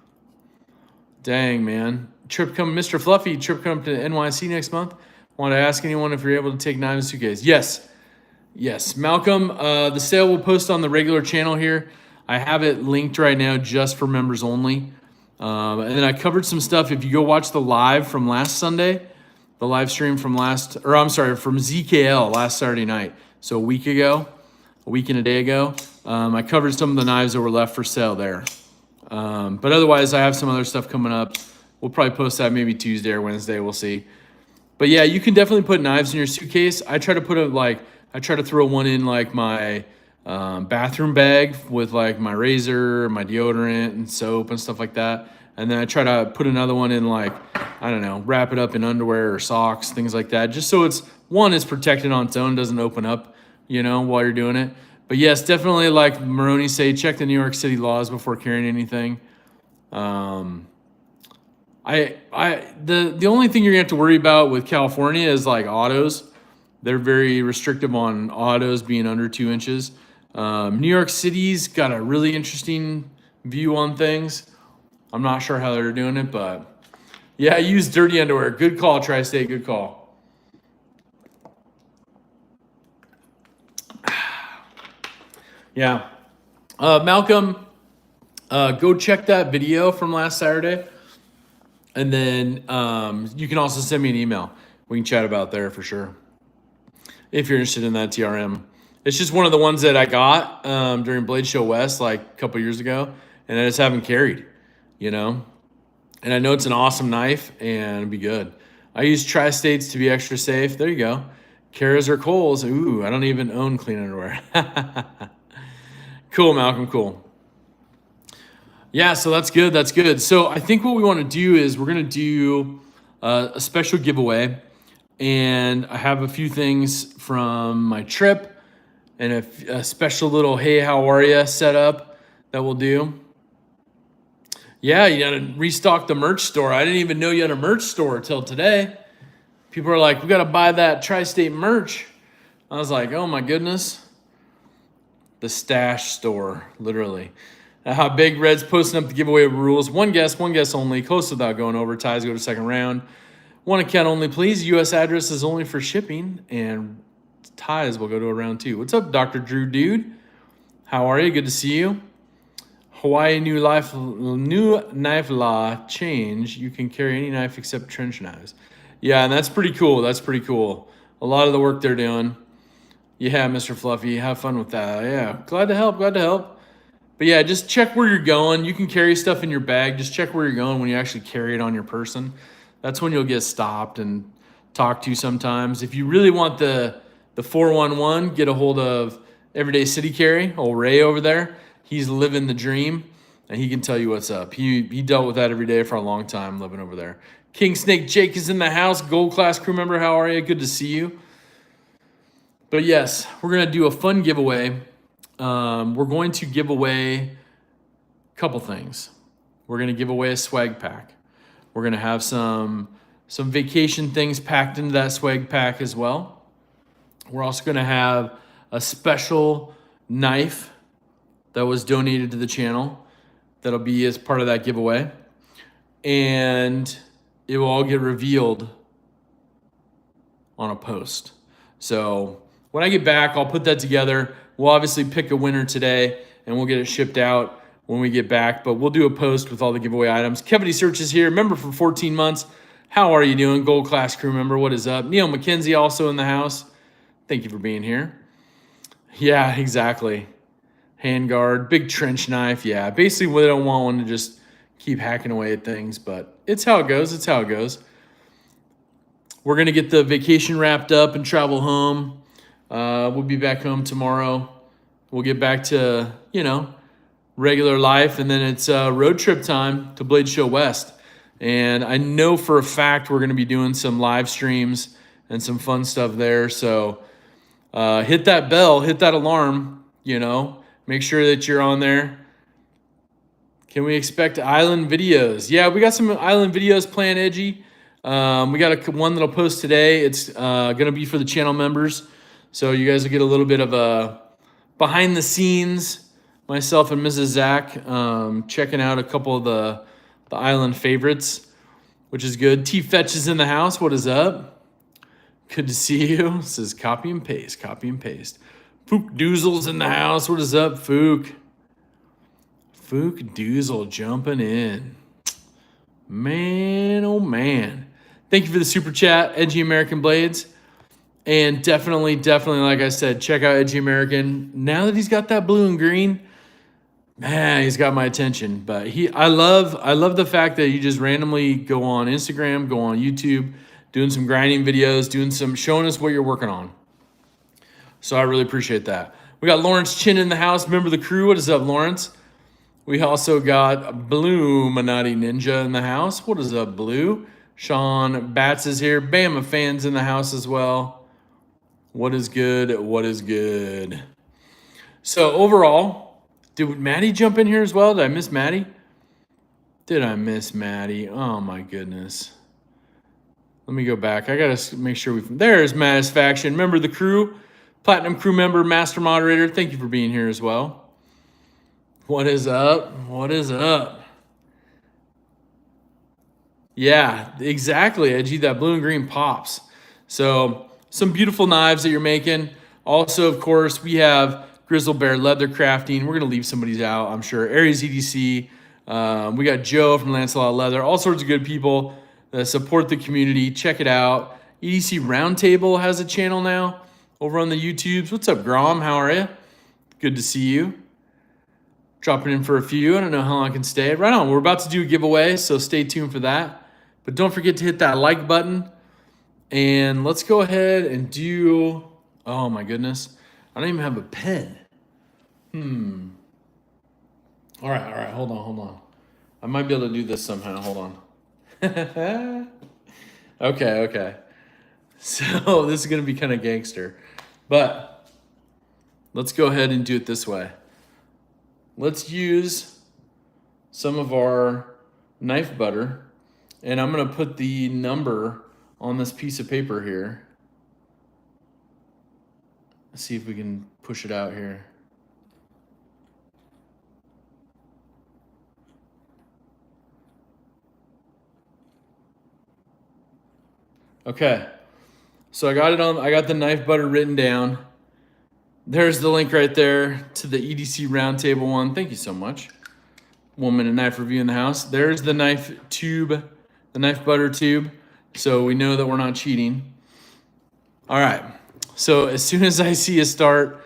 Dang, man. Trip come, Mr. Fluffy, trip come to NYC next month. Want to ask anyone if you're able to take 9 suitcase? Yes. Yes. Malcolm, the sale will post on the regular channel here. I have it linked right now just for members only. And then I covered some stuff. If you go watch the live from last Sunday, the live stream from from ZKL last Saturday night. So a week and a day ago, I covered some of the knives that were left for sale there. But otherwise, I have some other stuff coming up. We'll probably post that maybe Tuesday or Wednesday. We'll see. But yeah, you can definitely put knives in your suitcase. I try to throw one in like my bathroom bag with like my razor, my deodorant, and soap and stuff like that. And then I try to put another one in like, I don't know, wrap it up in underwear or socks, things like that. Just so it's protected on its own, doesn't open up, while you're doing it. But yes, definitely like Maroney say, check the New York City laws before carrying anything. The only thing you're gonna have to worry about with California is like autos. They're very restrictive on autos being under 2 inches. New York City's got a really interesting view on things. I'm not sure how they're doing it, but yeah, use dirty underwear. Good call, Tri-State. Good call. Yeah. Malcolm, go check that video from last Saturday. And then you can also send me an email. We can chat about there for sure. If you're interested in that TRM. It's just one of the ones that I got during Blade Show West like a couple years ago. And I just haven't carried, And I know it's an awesome knife and it'd be good. I use Tri-States to be extra safe. There you go. Karas or Kohl's. Ooh, I don't even own clean underwear. Cool, Malcolm, cool. Yeah, so that's good. That's good. So I think what we want to do is we're going to do a special giveaway. And I have a few things from my trip and a special little hey, how are ya setup that we'll do. Yeah, you got to restock the merch store. I didn't even know you had a merch store till today. People are like, we got to buy that Tri-State merch. I was like, oh my goodness. The stash store, literally. How Big Red's posting up the giveaway rules. One guess only. Close without going over. Ties go to second round. One account only, please. U.S. address is only for shipping. And ties will go to a round 2. What's up, Dr. Drew Dude? How are you? Good to see you. Hawaii new knife law change. You can carry any knife except trench knives. Yeah, and that's pretty cool. That's pretty cool. A lot of the work they're doing. Yeah, Mr. Fluffy, have fun with that. Yeah, glad to help. But yeah, just check where you're going. You can carry stuff in your bag. Just check where you're going when you actually carry it on your person. That's when you'll get stopped and talked to sometimes. If you really want the 411, get a hold of Everyday City Carry, old Ray over there. He's living the dream, and he can tell you what's up. He dealt with that every day for a long time living over there. King Snake Jake is in the house. Gold class crew member, how are you? Good to see you. But yes, we're going to do a fun giveaway. We're going to give away a couple things. We're going to give away a swag pack. We're going to have some vacation things packed into that swag pack as well. We're also going to have a special knife that was donated to the channel that'll be as part of that giveaway. And it will all get revealed on a post. So when I get back, I'll put that together. We'll obviously pick a winner today and we'll get it shipped out when we get back, but we'll do a post with all the giveaway items. Kevin Search is here, member for 14 months. How are you doing? Gold class crew member, what is up? Neil McKenzie also in the house. Thank you for being here. Yeah, exactly. Handguard, big trench knife. Yeah, basically we don't want one to just keep hacking away at things, but it's how it goes. It's how it goes. We're going to get the vacation wrapped up and travel home. We'll be back home tomorrow. We'll get back to, regular life, and then it's road trip time to Blade Show West. And I know for a fact we're going to be doing some live streams and some fun stuff there. So hit that bell, hit that alarm, make sure that you're on there. Can we expect island videos? Yeah, we got some island videos planned, Edgy. We got one that'll post today. It's going to be for the channel members. So you guys will get a little bit of a behind the scenes, myself and Mrs. Zach checking out a couple of the island favorites, which is good. T Fetch is in the house. What is up? Good to see you. This is copy and paste, copy and paste. Fook Doozle's in the house. What is up, Fook? Fook Doozle jumping in. Man, oh man. Thank you for the super chat, Edgy American Blades. And definitely, like I said, check out Edgy American. Now that he's got that blue and green, man, he's got my attention. But I love the fact that you just randomly go on Instagram, go on YouTube, doing some grinding videos, showing us what you're working on. So I really appreciate that. We got Lawrence Chin in the house, member of the crew. What is up, Lawrence? We also got Blue Manati Ninja in the house. What is up, Blue? Sean Batts is here. Bama fans in the house as well. What is good? What is good? So overall, did Maddie jump in here as well? Did I miss Maddie? Did I miss Maddie? Oh my goodness. Let me go back. I gotta make sure there's Mattisfaction, member of the crew, platinum crew member, master moderator. Thank you for being here as well. What is up? What is up? Yeah, exactly, Edgy. That blue and green pops. So some beautiful knives that you're making. Also, of course, we have Grizzle Bear Leather Crafting. We're going to leave somebody's out, I'm sure. Aries EDC. We got Joe from Lancelot Leather. All sorts of good people that support the community. Check it out. EDC Roundtable has a channel now over on the YouTubes. What's up, Grom? How are you? Good to see you. Dropping in for a few. I don't know how long I can stay. Right on. We're about to do a giveaway, so stay tuned for that. But don't forget to hit that like button. And let's go ahead and do... Oh, my goodness. I don't even have a pen. All right. Hold on. I might be able to do this somehow. Hold on. Okay. So this is going to be kind of gangster. But let's go ahead and do it this way. Let's use some of our knife butter, and I'm going to put the number on this piece of paper here. Let's see if we can push it out here. Okay. So I got the knife butter written down. There's the link right there to the EDC Roundtable one. Thank you so much. 1 minute knife review in the house. There's the knife tube, the knife butter tube. So we know that we're not cheating. All right. So as soon as I see a start,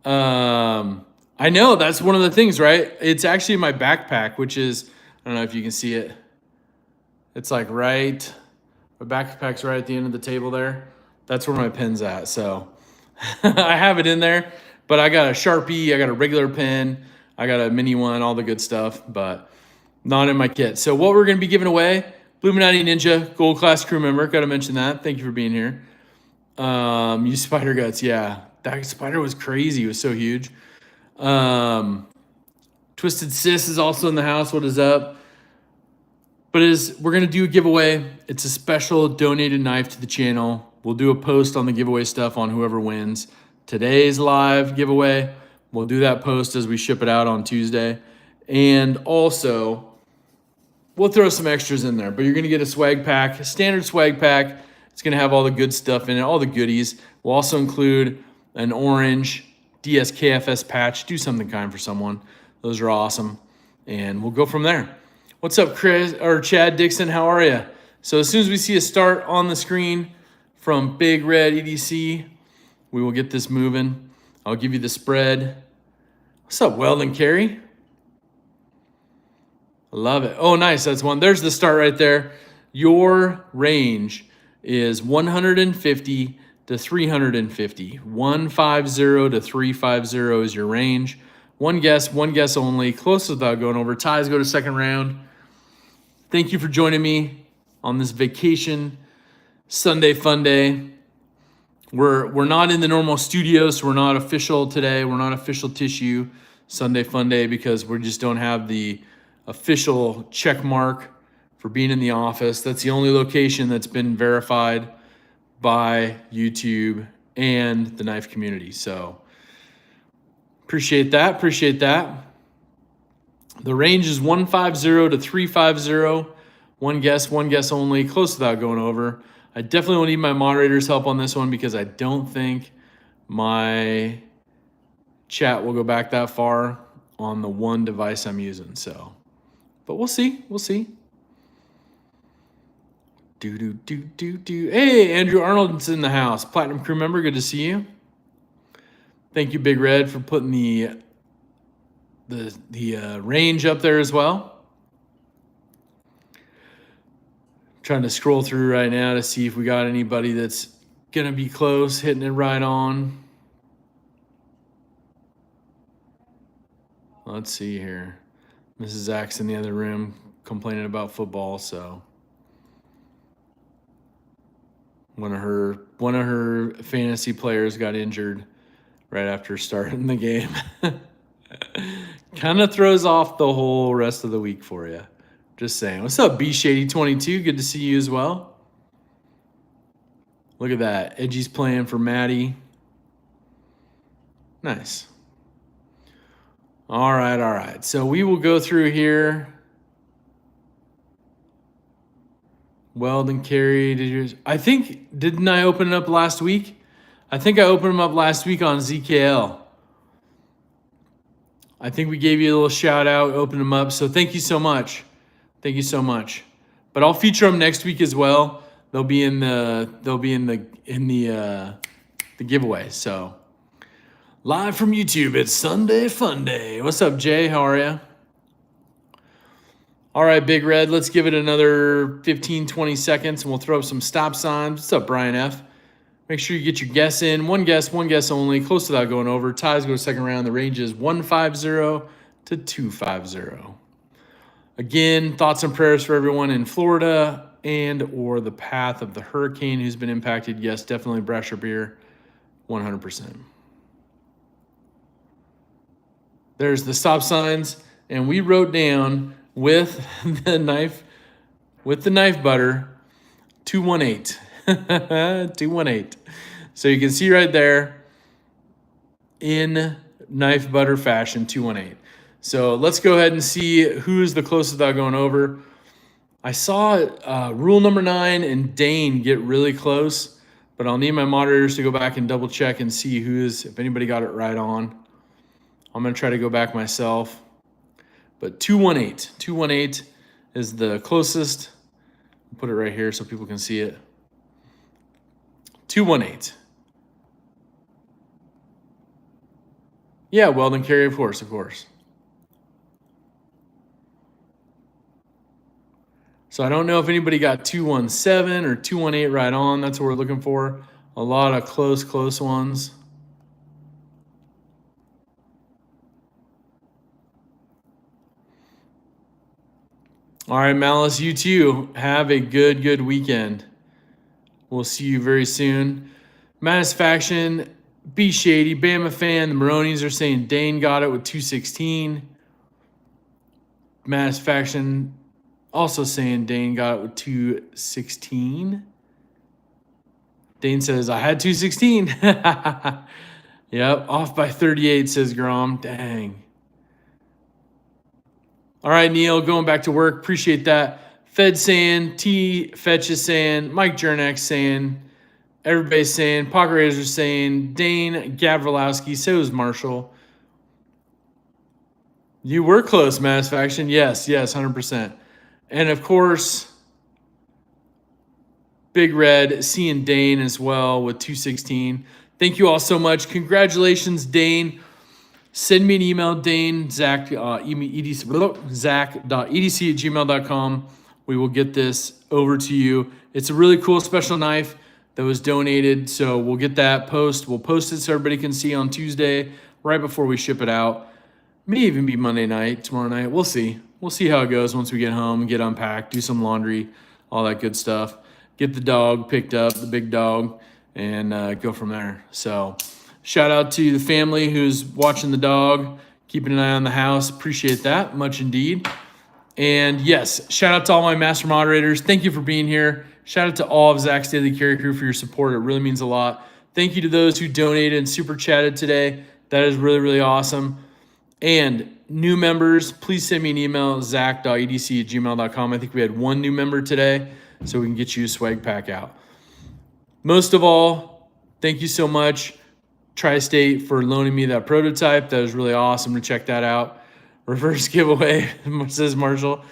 I know that's one of the things, right? It's actually my backpack, which is, I don't know if you can see it. It's like my backpack's right at the end of the table there. That's where my pen's at. So I have it in there, but I got a Sharpie, I got a regular pen, I got a mini one, all the good stuff, but not in my kit. So what we're going to be giving away, Illuminati Ninja, gold class crew member. Got to mention that. Thank you for being here. You spider guts. Yeah, that spider was crazy. It was so huge. Twisted Sis is also in the house. What is up? But we're going to do a giveaway. It's a special donated knife to the channel. We'll do a post on the giveaway stuff on whoever wins today's live giveaway. We'll do that post as we ship it out on Tuesday. And also, we'll throw some extras in there. But you're going to get a swag pack, a standard swag pack. It's going to have all the good stuff in it, all the goodies. We'll also include an orange DSKFS patch. Do something kind for someone. Those are awesome. And we'll go from there. What's up, Chris or Chad Dixon? How are you? So as soon as we see a start on the screen from Big Red EDC, we will get this moving. I'll give you the spread. What's up, Weldon Carey? I love it. Oh, nice. That's one. There's the start right there. Your range is 150 to 350. 150 to 350 is your range. One guess only. Close without going over. Ties go to second round. Thank you for joining me on this vacation Sunday fun day. We're not in the normal studio, so we're not official today. We're not official tissue Sunday fun day because we just don't have the official check mark for being in the office. That's the only location that's been verified by YouTube and the knife community. So appreciate that. Appreciate that. The range is 150 to 350. One guess only. Close without going over. I definitely will need my moderator's help on this one because I don't think my chat will go back that far on the one device I'm using. So, but we'll see. We'll see. Hey, Andrew Arnold's in the house. Platinum crew member, good to see you. Thank you, Big Red, for putting the range up there as well. Trying to scroll through right now to see if we got anybody that's gonna be close, hitting it right on. Let's see here. Mrs. Zach's in the other room complaining about football, so one of her fantasy players got injured right after starting the game. Kind of throws off the whole rest of the week for you. Just saying. What's up, B Shady 22? Good to see you as well. Look at that. Edgy's playing for Maddie. Nice. All right. So we will go through here. Weldon carry. Didn't I open it up last week? I think I opened them up last week on ZKL. I think we gave you a little shout out, opened them up. So thank you so much. Thank you so much. But I'll feature them next week as well. They'll be in the giveaway. So live from YouTube, it's Sunday Fun Day. What's up, Jay? How are you? All right, Big Red, let's give it another 15, 20 seconds, and we'll throw up some stop signs. What's up, Brian F? Make sure you get your guess in. One guess only. Close without going over. Ties go to second round. The range is 150 to 250. Again, thoughts and prayers for everyone in Florida and or the path of the hurricane who's been impacted. Yes, definitely brush your beer, 100%. There's the stop signs, and we wrote down with the knife butter, 218. 218. So you can see right there in knife butter fashion, 218. So let's go ahead and see who's the closest without going over. I saw rule number 9 and Dane get really close, but I'll need my moderators to go back and double check and see if anybody got it right on. I'm going to try to go back myself. But 218 is the closest. I'll put it right here so people can see it. 218. Yeah, Weldon carry, of course. So I don't know if anybody got 217 or 218 right on. That's what we're looking for. A lot of close ones. All right, Malice, you too. Have a good weekend. We'll see you very soon. Matisfaction, B Shady, Bama fan. The Maronis are saying Dane got it with 216. Matisfaction also saying Dane got it with 216. Dane says, I had 216. Yep, off by 38, says Grom. Dang. All right, Neil, going back to work. Appreciate that. Fed saying, T Fetch is saying, Mike Jernak saying, everybody's saying, Pocket Razor saying, Dane Gavrilowski, so is Marshall. You were close, Matisfaction. Yes, 100%. And of course, Big Red seeing Dane as well with 216. Thank you all so much. Congratulations, Dane. Send me an email, Dane, zach.edc@gmail.com. We will get this over to you. It's a really cool special knife that was donated, so we'll get that post. We'll post it so everybody can see on Tuesday, right before we ship it out. May even be Monday night, tomorrow night. We'll see. We'll see how it goes once we get home, get unpacked, do some laundry, all that good stuff. Get the dog picked up, the big dog, and go from there. So shout out to the family who's watching the dog, keeping an eye on the house. Appreciate that much indeed. And yes, shout out to all my master moderators. Thank you for being here. Shout out to all of Zach's Daily Carry Crew for your support. It really means a lot. Thank you to those who donated and super chatted today. That is really, really awesome. And new members, please send me an email, zach.edc@gmail.com. I think we had one new member today, so we can get you a swag pack out. Most of all, thank you so much, Tri-State, for loaning me that prototype. That was really awesome to check that out. Reverse giveaway, says Marshall.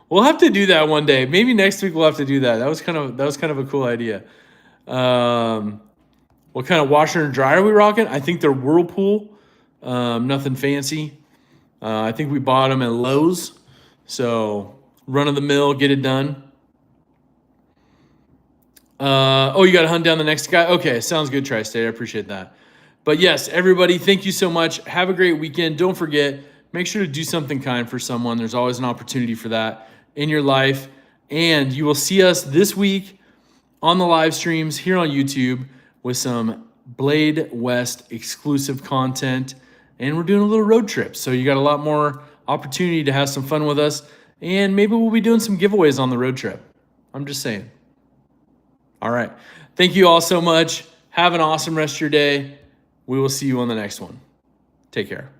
We'll have to do that one day. Maybe next week we'll have to do that. That was kind of a cool idea. What kind of washer and dryer are we rocking? I think they're Whirlpool. Nothing fancy. I think we bought them at Lowe's. So run of the mill, get it done. You got to hunt down the next guy? Okay, sounds good, Tri-State. I appreciate that. But yes, everybody, thank you so much. Have a great weekend. Don't forget, make sure to do something kind for someone. There's always an opportunity for that in your life. And you will see us this week on the live streams here on YouTube with some Blade West exclusive content. And we're doing a little road trip. So you got a lot more opportunity to have some fun with us. And maybe we'll be doing some giveaways on the road trip. I'm just saying. All right. Thank you all so much. Have an awesome rest of your day. We will see you on the next one. Take care.